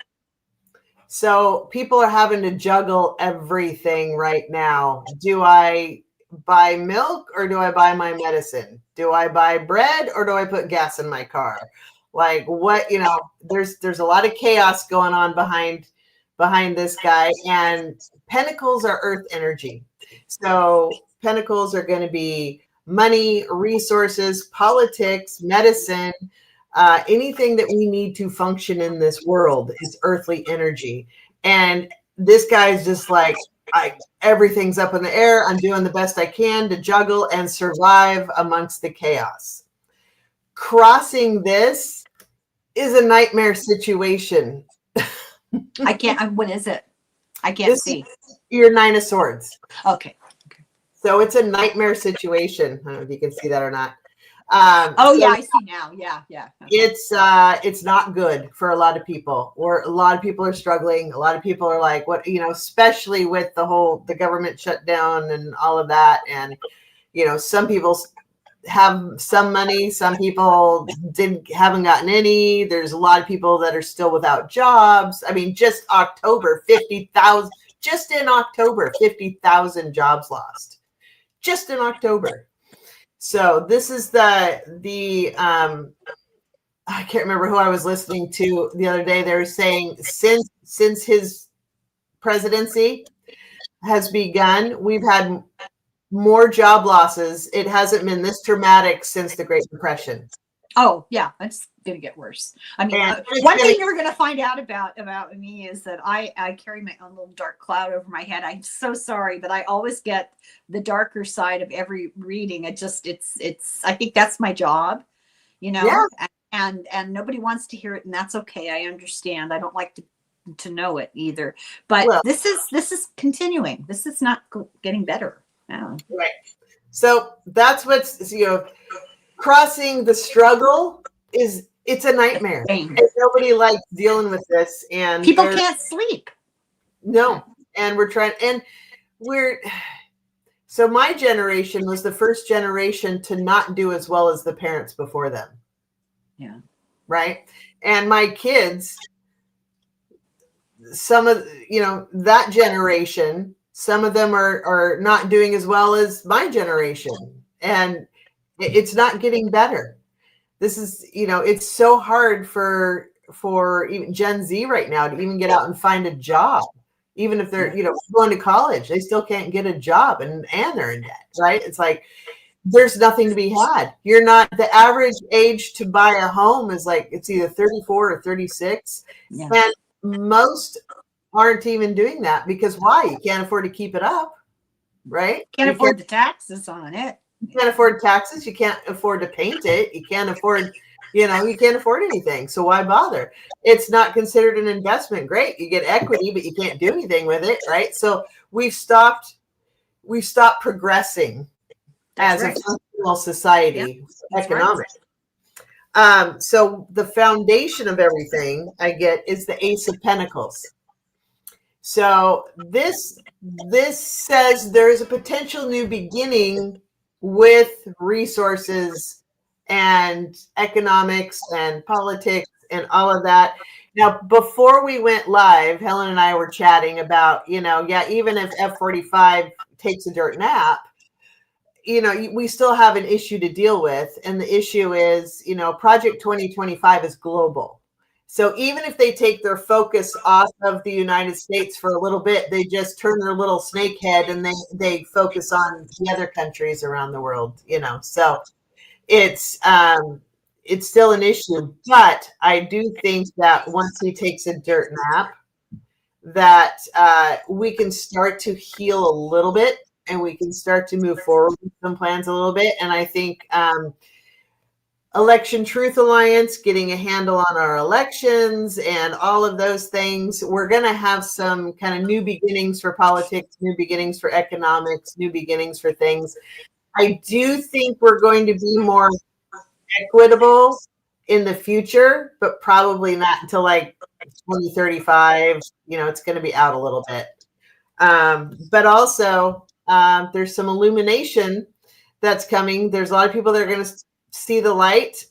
So people are having to juggle everything right now. Do I buy milk or do I buy my medicine? Do I buy bread or do I put gas in my car? Like what, there's a lot of chaos going on behind this guy, and pentacles are earth energy. So pentacles are going to be money, resources, politics, medicine, anything that we need to function in this world is earthly energy. And this guy's just like, everything's up in the air. I'm doing the best I can to juggle and survive amongst the chaos. Crossing this is a nightmare situation. I can't. What is it? I can't see. Your Nine of Swords. Okay. So it's a nightmare situation. I don't know if you can see that or not. Yeah, I see now. Yeah. Okay. It's not good for a lot of people. Or a lot of people are struggling. A lot of people are like, what, especially with the government shutdown and all of that. And some people have some money, some people haven't gotten any. There's a lot of people that are still without jobs. I mean, just October, 50,000. Just in October, 50,000 jobs lost. Just in October. So this is the I can't remember who I was listening to the other day. They were saying since his presidency has begun, we've had more job losses. It hasn't been this dramatic since the Great Depression. Oh yeah, that's going to get worse. I mean, one thing you're going to find out about me is that I carry my own little dark cloud over my head. I'm so sorry, but I always get the darker side of every reading. It's I think that's my job, Yeah. And nobody wants to hear it, and that's okay. I understand. I don't like to know it either. But this is continuing. This is not getting better. Yeah. Right. So that's what's crossing the struggle it's a nightmare. And nobody likes dealing with this, and people can't sleep. No, and so my generation was the first generation to not do as well as the parents before them. Yeah. Right. And my kids, some of, that generation, some of them are not doing as well as my generation. And it's not getting better. This is, it's so hard for even Gen Z right now to even get out and find a job. Even if they're, going to college, they still can't get a job and they're in debt, right? It's like, there's nothing to be had. You're not, the average age to buy a home is like, it's either 34 or 36. Yeah. And most aren't even doing that because why? You can't afford to keep it up, right? Can't afford the taxes on it. You can't afford taxes. You can't afford to paint it. You can't afford, you can't afford anything. So why bother? It's not considered an investment. Great. You get equity, but you can't do anything with it, right? So we've stopped progressing as a functional society, economic. Right. So the foundation of everything I get is the Ace of Pentacles. So this says there is a potential new beginning with resources and economics and politics and all of that. Now, before we went live, Helen and I were chatting about, even if F-45 takes a dirt nap, we still have an issue to deal with. And the issue is, Project 2025 is global. So even if they take their focus off of the United States for a little bit, they just turn their little snake head and they focus on the other countries around the world, So it's still an issue. But I do think that once he takes a dirt nap, that we can start to heal a little bit and we can start to move forward with some plans a little bit. And I think Election Truth Alliance, getting a handle on our elections and all of those things, we're going to have some kind of new beginnings for politics, new beginnings for economics, new beginnings for things. I do think we're going to be more equitable in the future, but probably not until like 2035. It's going to be out a little bit. But also, there's some illumination that's coming. There's a lot of people that are going to see the light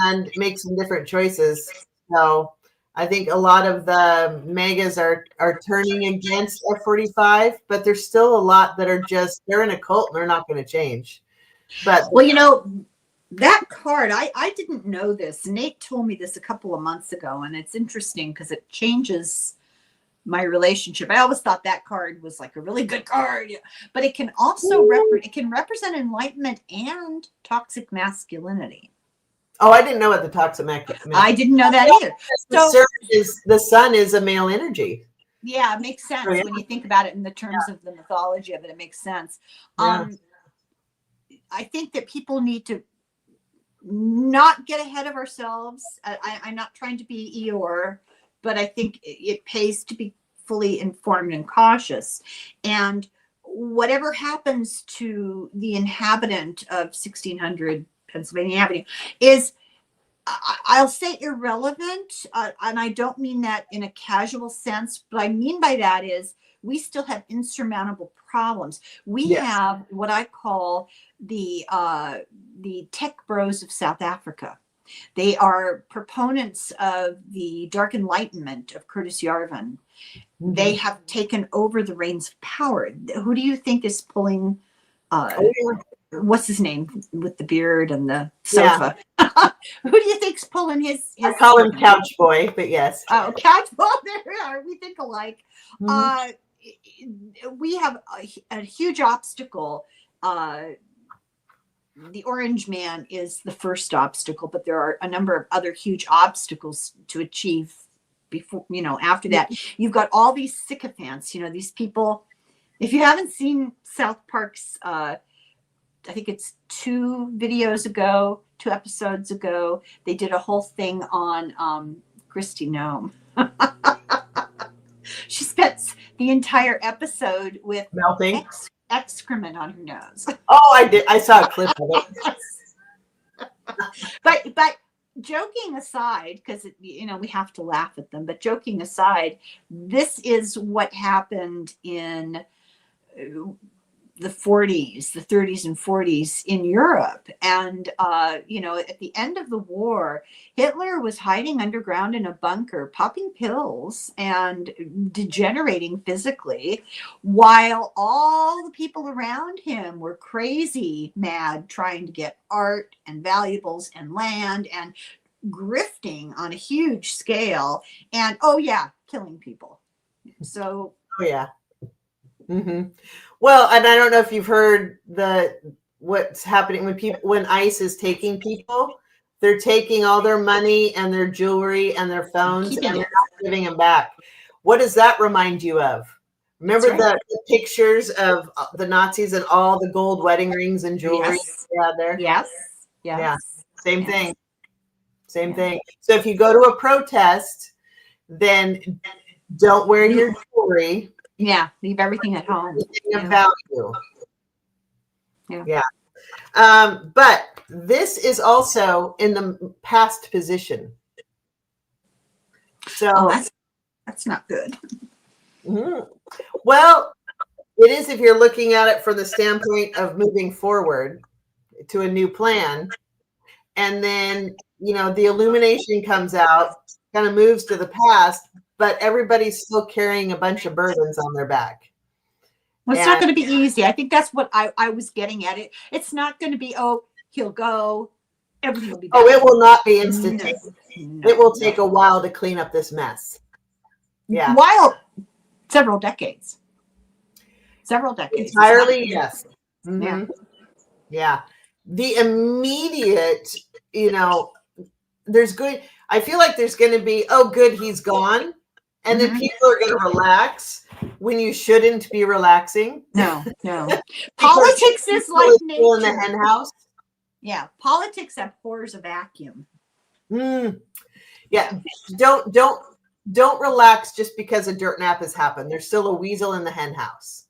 and make some different choices. So I think a lot of the megas are turning against F-45, but there's still a lot that are they're in a cult and they're not going to change. But that card, I didn't know this. Nate told me this a couple of months ago, and it's interesting because it changes my relationship. I always thought that card was like a really good card, but it can also represent enlightenment and toxic masculinity. Oh, I didn't know what the toxic masculinity. I didn't know that either. So the sun is a male energy. Yeah, it makes sense when you think about it in the terms of the mythology of it. It makes sense. Yeah. I think that people need to not get ahead of ourselves. I'm not trying to be Eeyore, but I think it pays to be fully informed and cautious. And whatever happens to the inhabitant of 1600 Pennsylvania Avenue is, I'll say, irrelevant. And I don't mean that in a casual sense. What I mean by that is we still have insurmountable problems. We have what I call the tech bros of South Africa. They are proponents of the Dark Enlightenment of Curtis Yarvin. Mm-hmm. They have taken over the reins of power. Who do you think is pulling? What's his name with the beard and the sofa? Yeah. Who do you think's pulling his? I call him Couch Boy, but yes. Oh, Couch Boy! There we are. We think alike. Mm-hmm. We have a huge obstacle. The Orange Man is the first obstacle, but there are a number of other huge obstacles to achieve before, after that. You've got all these sycophants, these people. If you haven't seen South Park's, I think it's 2 episodes ago, they did a whole thing on Christy Nome. She spent the entire episode with melting excrement on her nose. Oh, I did. I saw a clip of it. But joking aside, because we have to laugh at them. But joking aside, this is what happened in the 40s, the 30s and 40s in Europe. And, you know, at the end of the war, Hitler was hiding underground in a bunker, popping pills and degenerating physically, while all the people around him were crazy mad, trying to get art and valuables and land and grifting on a huge scale. And, oh, yeah, killing people. So, oh, yeah. Well, and I don't know if you've heard what's happening when ICE is taking people. They're taking all their money and their jewelry and their phones, and they're not giving them back. What does that remind you of? Remember the pictures of the Nazis and all the gold wedding rings and jewelry they had there? Yes. Yeah. Same thing. Same thing. So if you go to a protest, then don't wear your jewelry. Yeah, leave everything at home. Of value. Yeah. But this is also in the past position. So that's not good. Well, it is if you're looking at it from the standpoint of moving forward to a new plan. And then, you know, the illumination comes out, kind of moves to the past, but everybody's still carrying a bunch of burdens on their back. Well, it's not going to be easy. I think that's what I was getting at. It's not going to be, oh, he'll go, everything will be better. Oh, it will not be instantaneous. No, it will take a while to clean up this mess. Yeah. Several decades. Entirely, yes. Yeah. The immediate, you know, I feel like there's going to be, oh, good, he's gone. And then people are going to relax when you shouldn't be relaxing. No. Politics is like nature. In the hen house. Yeah. Politics abhors a vacuum. Yeah. Don't relax just because a dirt nap has happened. There's still a weasel in the hen house.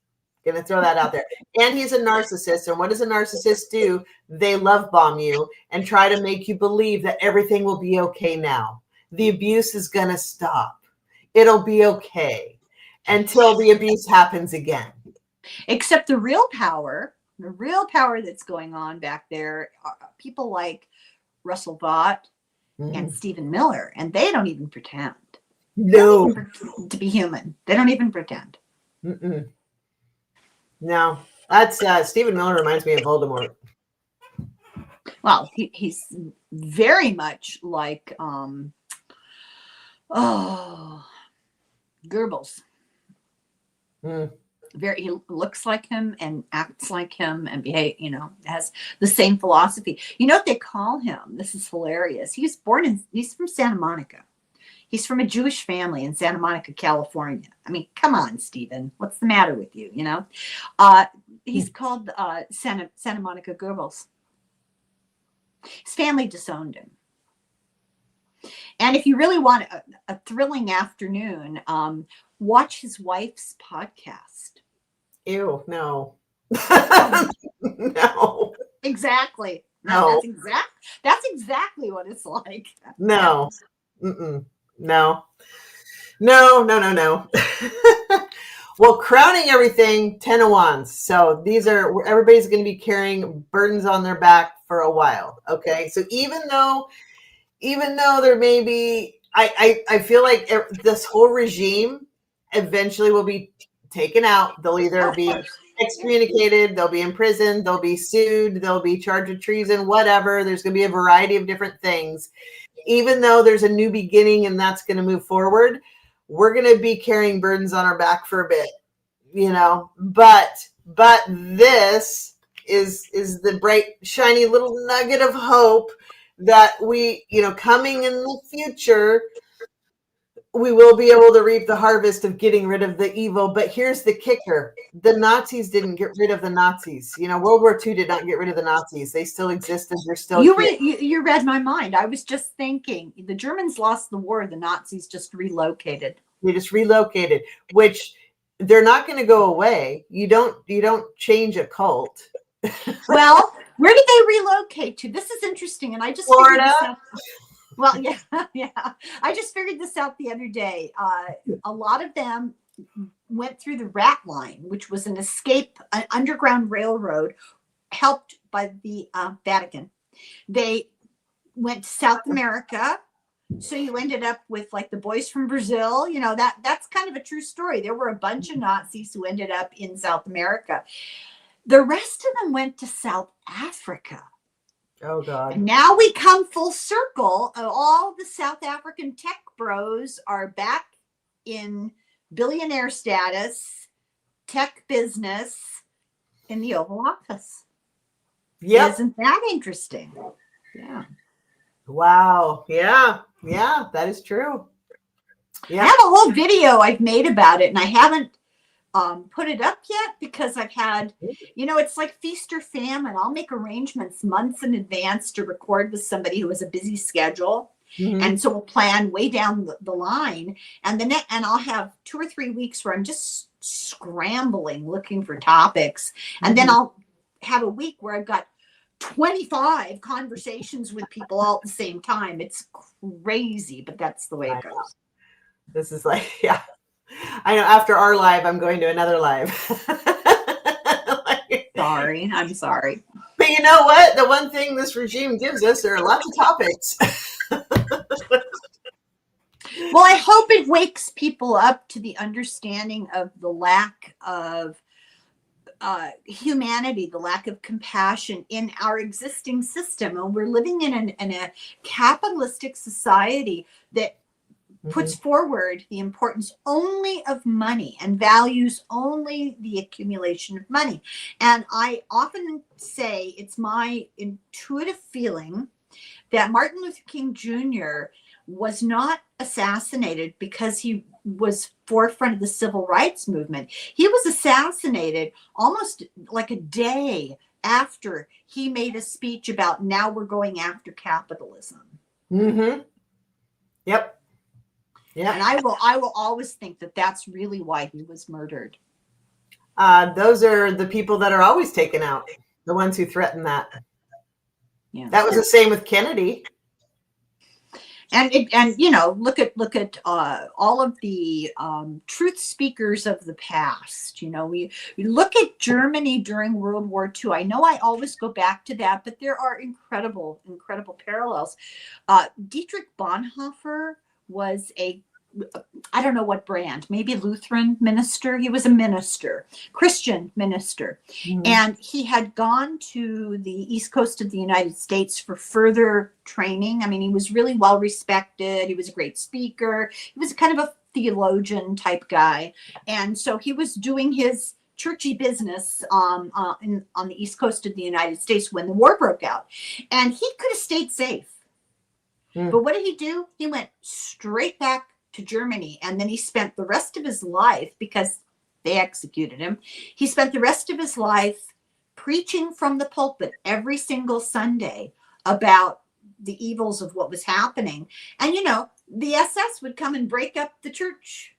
Gonna throw that out there. And he's a narcissist. And what does a narcissist do? They love bomb you and try to make you believe that everything will be okay now. The abuse is gonna stop. It'll be okay until the abuse happens again. Except the real power that's going on back there are people like Russell Vought and Stephen Miller, and they don't even pretend. No. To be human. They don't even pretend. No. That's Stephen Miller reminds me of Voldemort. Well, he's very much like Goebbels. He looks like him and acts like him and has the same philosophy. You know what they call him? This is hilarious. He's from Santa Monica. He's from a Jewish family in Santa Monica, California. I mean, come on, Stephen. What's the matter with you? You know, he's called Santa Monica Goebbels. His family disowned him. And if you really want a thrilling afternoon, watch his wife's podcast. Ew, no. No. Exactly. No. That's exactly what it's like. No. No. Well, crowning everything, 10 of Wands. So everybody's going to be carrying burdens on their back for a while. Okay. So even though there may be, I feel like this whole regime eventually will be taken out. They'll either be excommunicated, they'll be imprisoned, they'll be sued, they'll be charged with treason, whatever. There's going to be a variety of different things. Even though there's a new beginning and that's going to move forward, we're going to be carrying burdens on our back for a bit, you know, but this is the bright, shiny little nugget of hope that we, you know, coming in the future, we will be able to reap the harvest of getting rid of the evil. But here's the kicker. The Nazis didn't get rid of the Nazis. You know, World War II did not get rid of the Nazis. They still existed. They're still here. You read my mind. I was just thinking the Germans lost the war. The Nazis just relocated. They just relocated, which they're not going to go away. You don't change a cult. Well, where did they relocate to? This is interesting. And I just Florida. Well, yeah. I just figured this out the other day. A lot of them went through the Rat Line, which was an underground railroad helped by the Vatican. They went to South America. So you ended up with like the boys from Brazil, you know, that's kind of a true story. There were a bunch of Nazis who ended up in South America. The rest of them went to South Africa. Oh, God. And now we come full circle. All the South African tech bros are back in billionaire status, tech business in the Oval Office. Yep. Isn't that interesting? Yeah. Wow. Yeah. Yeah, that is true. Yeah. I have a whole video I've made about it, and I haven't put it up yet because I've had, you know, it's like feast or famine. I'll make arrangements months in advance to record with somebody who has a busy schedule. Mm-hmm. And so we'll plan way down the line, and then I'll have 2 or 3 weeks where I'm just scrambling looking for topics, and then I'll have a week where I've got 25 conversations with people all at the same time. It's crazy, but that's the way it goes. This is like, yeah, I know after our live, I'm going to another live. Sorry. I'm sorry. But you know what? The one thing this regime gives us, there are lots of topics. Well, I hope it wakes people up to the understanding of the lack of humanity, the lack of compassion in our existing system. And we're living in a capitalistic society that puts forward the importance only of money and values only the accumulation of money. And I often say it's my intuitive feeling that Martin Luther King Jr. was not assassinated because he was forefront of the civil rights movement. He was assassinated almost like a day after he made a speech about now we're going after capitalism. Mm-hmm. Yep. Yeah. And I will always think that that's really why he was murdered. Those are the people that are always taken out. The ones who threaten that. Yeah. That was the same with Kennedy. And you know, look at all of the truth speakers of the past. You know, we look at Germany during World War II. I know I always go back to that, but there are incredible parallels. Dietrich Bonhoeffer was I don't know what brand, maybe Lutheran minister. He was a minister, Christian minister. Mm-hmm. And he had gone to the East Coast of the United States for further training. I mean, he was really well respected. He was a great speaker. He was kind of a theologian type guy. And so he was doing his churchy business on the East Coast of the United States when the war broke out. And he could have stayed safe. Mm. But what did he do? He went straight back to Germany, and then he spent the rest of his life, because they executed him, he spent the rest of his life preaching from the pulpit every single Sunday about the evils of what was happening. And you know, the SS would come and break up the church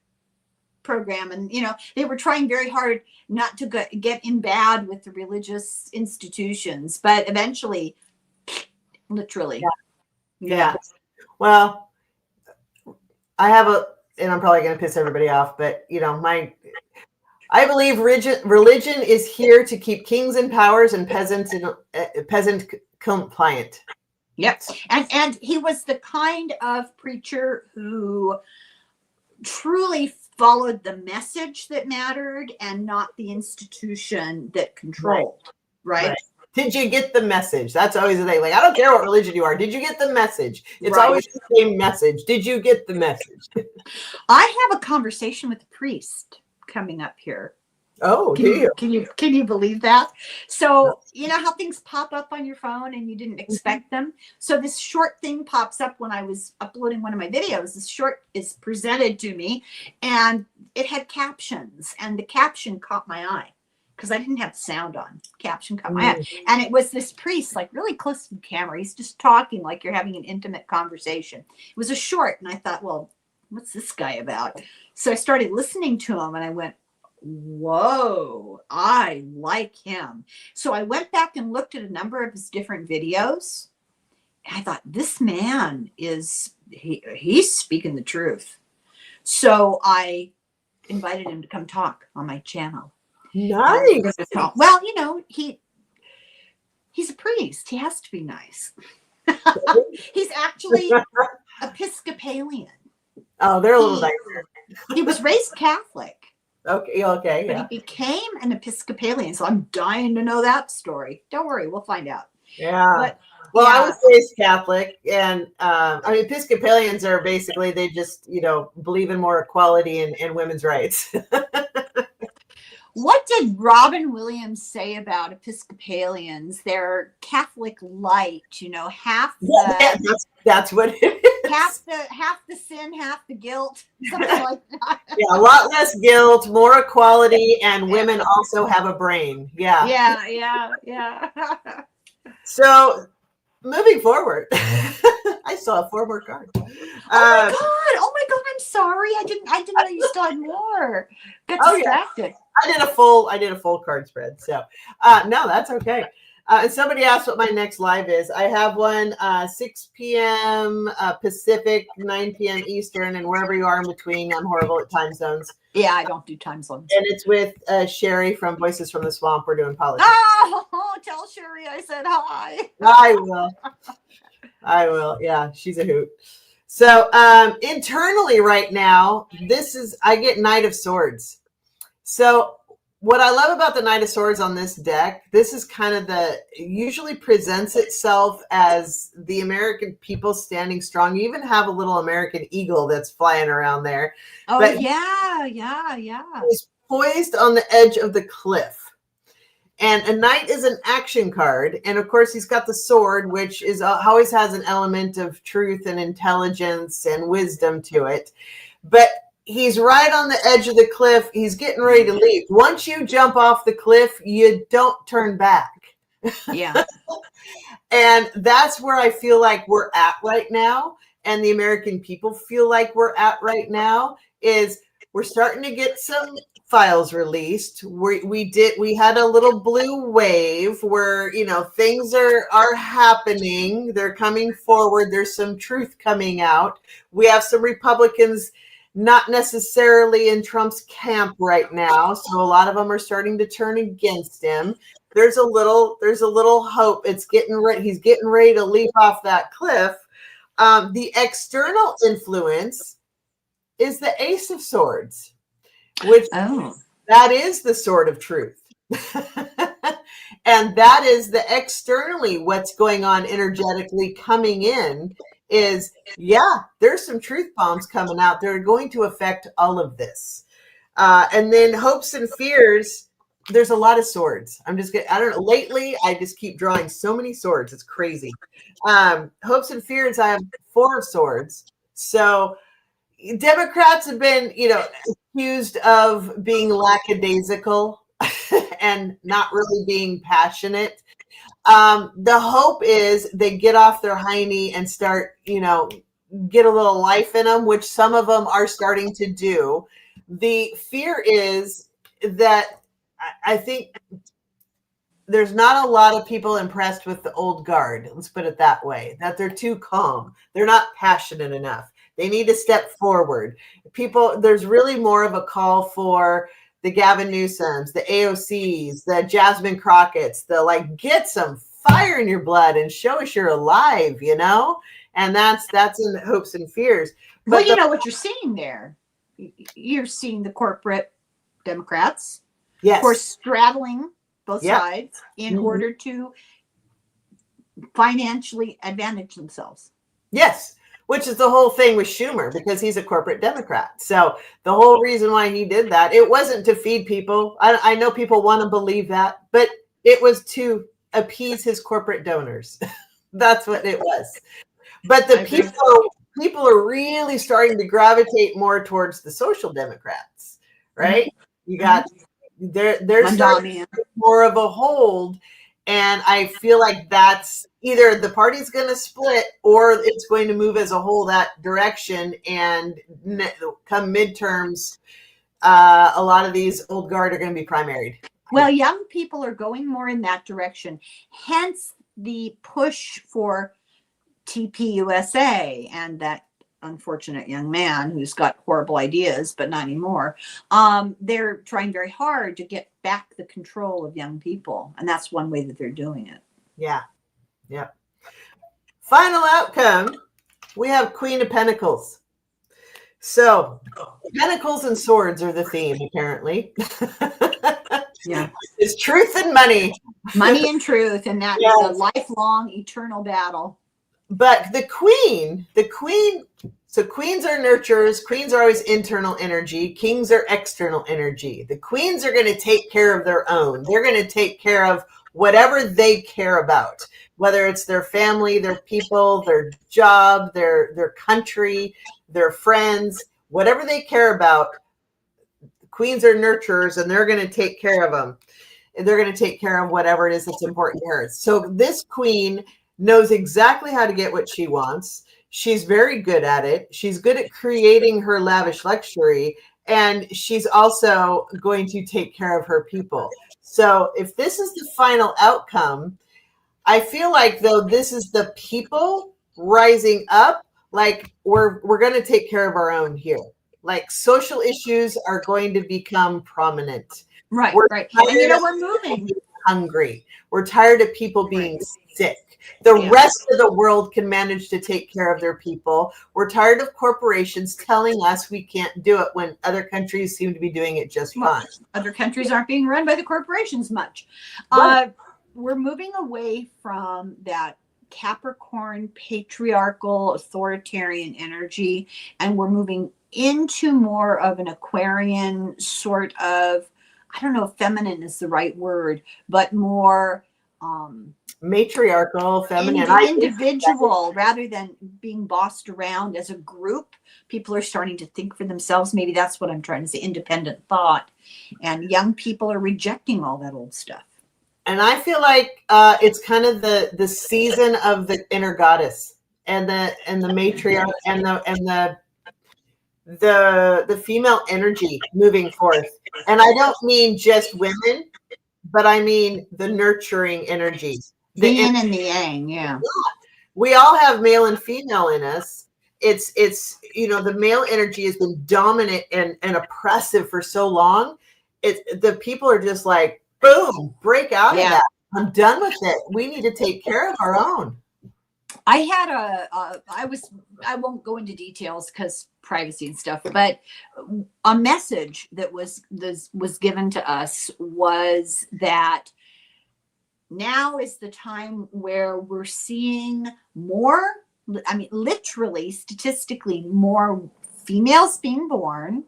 program, and you know, they were trying very hard not to get in bad with the religious institutions, but eventually, literally. Yeah. Well, I have and I'm probably going to piss everybody off, but you know, I believe religion is here to keep kings in powers and peasant compliant. Yep. And he was the kind of preacher who truly followed the message that mattered and not the institution that controlled. Right? Did you get the message? That's always the thing. Like, I don't care what religion you are. Did you get the message? It's always the same message. Did you get the message? I have a conversation with a priest coming up here. Oh, can you believe that? So, you know how things pop up on your phone and you didn't expect them? So this short thing pops up when I was uploading one of my videos. This short is presented to me, and it had captions, and the caption caught my eye. Because I didn't have sound on. Caption caught my eye. And it was this priest, like really close to the camera. He's just talking like you're having an intimate conversation. It was a short, and I thought, well, what's this guy about? So I started listening to him, and I went, whoa, I like him. So I went back and looked at a number of his different videos. And I thought, this man he's speaking the truth. So I invited him to come talk on my channel. Nice. Well, he's a priest. He has to be nice. He's actually Episcopalian. Oh, they're a little nicer. He was raised Catholic. Okay, But yeah. he became an Episcopalian, so I'm dying to know that story. Don't worry, we'll find out. Yeah. But, well, I was raised Catholic, and Episcopalians are basically, they just, believe in more equality and women's rights. What did Robin Williams say about Episcopalians? They're Catholic light, half the yeah, that's what it is. half the sin, half the guilt, something like that. Yeah, a lot less guilt, more equality, and women also have a brain. Yeah. So moving forward, I still have 4 more cards. Oh my god! I'm sorry. I didn't know you still had more. Got distracted. Yeah. I did a full card spread. So no, that's okay. And somebody asked what my next live is. I have one 6 p.m. Pacific, 9 p.m. Eastern, and wherever you are in between. I'm horrible at time zones. Yeah, I don't do time zones. And it's with Sherry from Voices from the Swamp. We're doing politics. Oh, tell Sherry I said hi. I will. Yeah, she's a hoot. So internally right now, I get Knight of Swords. So what I love about the Knight of Swords on this deck, this is kind of usually presents itself as the American people standing strong. You even have a little American eagle that's flying around there. Oh, but yeah. He's poised on the edge of the cliff. And a knight is an action card. And of course, he's got the sword, which is always has an element of truth and intelligence and wisdom to it. But he's right on the edge of the cliff. He's getting ready to leave. Once you jump off the cliff, you don't turn back. Yeah. And that's where I feel like we're at right now. And the American people feel like we're at right now is we're starting to get some files released. We had a little blue wave where, things are happening. They're coming forward. There's some truth coming out. We have some Republicans not necessarily in Trump's camp right now. So a lot of them are starting to turn against him. There's a little hope. He's getting ready to leap off that cliff. The external influence is the Ace of Swords, which that is the sword of truth. And that is the externally what's going on energetically coming in is, there's some truth bombs coming out. They're going to affect all of this. And then hopes and fears, there's a lot of swords. I don't know. Lately, I just keep drawing so many swords. It's crazy. Hopes and fears, I have 4 swords. So Democrats have been, accused of being lackadaisical and not really being passionate. The hope is they get off their hiney and start, get a little life in them, which some of them are starting to do. The fear is that I think there's not a lot of people impressed with the old guard. Let's put it that way, that they're too calm. They're not passionate enough. They need to step forward. There's really more of a call for the Gavin Newsoms, the AOCs, the Jasmine Crockett's, get some fire in your blood and show us you're alive, And that's in the hopes and fears. But what you're seeing there. You're seeing the corporate Democrats, of course, straddling both sides in order to financially advantage themselves. Yes. Which is the whole thing with Schumer, because he's a corporate Democrat. So the whole reason why he did that, it wasn't to feed people. I know people want to believe that, but it was to appease his corporate donors. That's what it was. But the people are really starting to gravitate more towards the social Democrats, right? You got there's more of a hold. And I feel like that's either the party's going to split or it's going to move as a whole that direction. And come midterms, a lot of these old guard are going to be primaried. Well, young people are going more in that direction. Hence the push for TPUSA and that unfortunate young man who's got horrible ideas, but not anymore. They're trying very hard to get back the control of young people. And that's one way that they're doing it. Yeah. Yeah. Final outcome, we have Queen of Pentacles. So pentacles and swords are the theme, apparently. Yeah. It's truth and money. Money and truth. And that is a lifelong, eternal battle. But the queen, so queens are nurturers. Queens are always internal energy. Kings are external energy. The queens are going to take care of their own. They're going to take care of whatever they care about, whether it's their family, their people, their job, their country, their friends, whatever they care about. Queens are nurturers, and they're going to take care of them. And they're going to take care of whatever it is that's important to her. So this queen knows exactly how to get what she wants. She's very good at it. She's good at creating her lavish luxury, and she's also going to take care of her people. So if this is the final outcome, I feel like, though, this is the people rising up, like we're going to take care of our own here. Like social issues are going to become prominent. Right, right. And we're moving. Hungry. We're tired of people being sick. The rest of the world can manage to take care of their people. We're tired of corporations telling us we can't do it when other countries seem to be doing it just fine. Other countries aren't being run by the corporations much. We're moving away from that Capricorn, patriarchal, authoritarian energy, and we're moving into more of an Aquarian sort of, I don't know if feminine is the right word, but more matriarchal, feminine, individual, rather than being bossed around as a group. People are starting to think for themselves. Maybe that's what I'm trying to say, independent thought. And young people are rejecting all that old stuff. And I feel like it's kind of the season of the inner goddess and the matriarch and the female energy moving forth. And I don't mean just women, but I mean the nurturing energy. The yin and the yang, yeah. We all have male and female in us. It's the male energy has been dominant and oppressive for so long. The people are just like, boom, break out of that. I'm done with it. We need to take care of our own. I had I won't go into details because privacy and stuff, but a message that was given to us was that now is the time where we're seeing more, I mean, literally, statistically, more females being born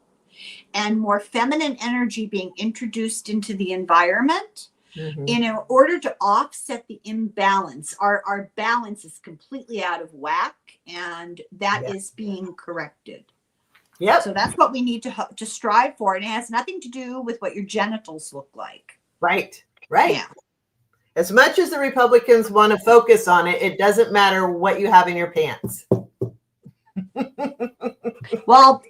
and more feminine energy being introduced into the environment. Mm-hmm. In order to offset the imbalance. Our balance is completely out of whack, and that is being corrected. Yeah. So that's what we need to strive for, and it has nothing to do with what your genitals look like. Right. Right. Yeah. As much as the Republicans want to focus on it, it doesn't matter what you have in your pants. Well,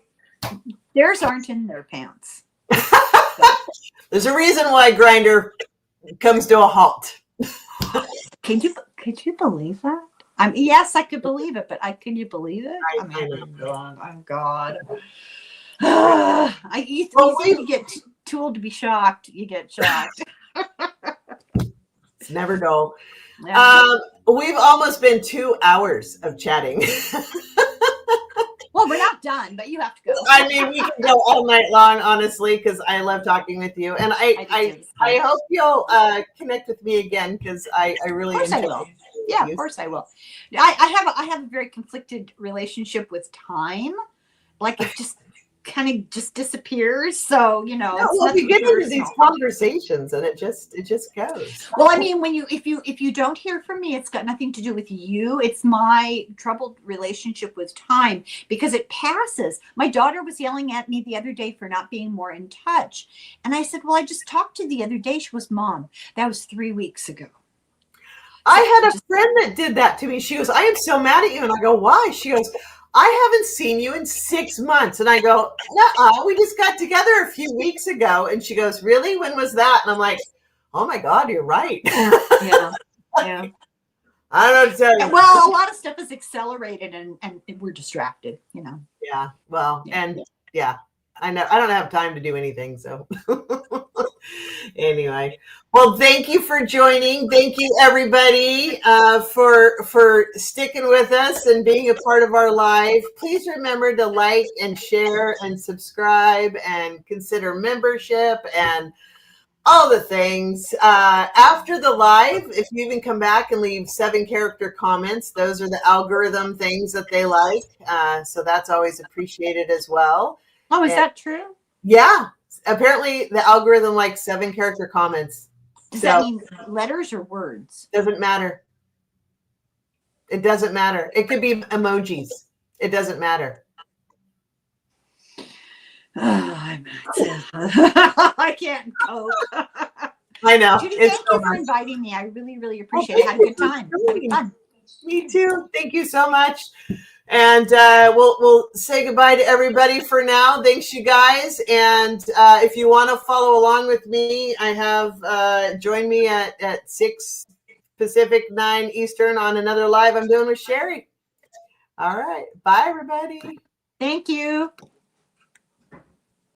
theirs aren't in their pants. There's a reason why Grindr comes to a halt. Could you believe that? Yes, I could believe it, but can you believe it? I'm God. You get too old to be shocked. You get shocked. It's never dull. Yeah. We've almost been 2 hours of chatting. Well, we're not done, but you have to go. I mean, we can go all night long, honestly, because I love talking with you, and I hope you'll connect with me again because I really enjoy. I will. Yeah, of course I will. I have a very conflicted relationship with time. Like it just kind of just disappears. So you get into these conversations and it just goes. Well, I mean, if you don't hear from me, it's got nothing to do with you. It's my troubled relationship with time because it passes. My daughter was yelling at me the other day for not being more in touch, and I said, "Well, I just talked to the other day." She was, "Mom, that was 3 weeks ago." I had a friend that did that to me. She goes, "I am so mad at you," and I go, "Why?" She goes, "I haven't seen you in 6 months." And I go, "No, we just got together a few weeks ago." And she goes, "Really? When was that?" And I'm like, "Oh my God, you're right." Yeah. I don't know what to tell you. Well, a lot of stuff is accelerated and we're distracted, you know. Yeah. Well, Yeah. and yeah, I know I don't have time to do anything. So anyway, well, thank you for joining. Thank you, everybody, for sticking with us and being a part of our live. Please remember to like and share and subscribe and consider membership and all the things. After the live, if you even come back and leave 7-character comments, those are the algorithm things that they like. So that's always appreciated as well. Oh, is And that true? yeah, apparently the algorithm likes 7-character comments. Does So that mean letters or words? doesn't matter. It doesn't matter. It could be emojis. It doesn't matter. Oh, I can't cope. I know. Judie, It's thank so you for much. inviting me. I really, really appreciate it. I had a good time. Had fun. Me too. Thank you so much. And we'll say goodbye to everybody for now. Thanks, you guys. And if you want to follow along with me, I have join me at 6 Pacific, 9 Eastern on another live I'm doing with Sherry. All right. Bye, everybody. Thank you.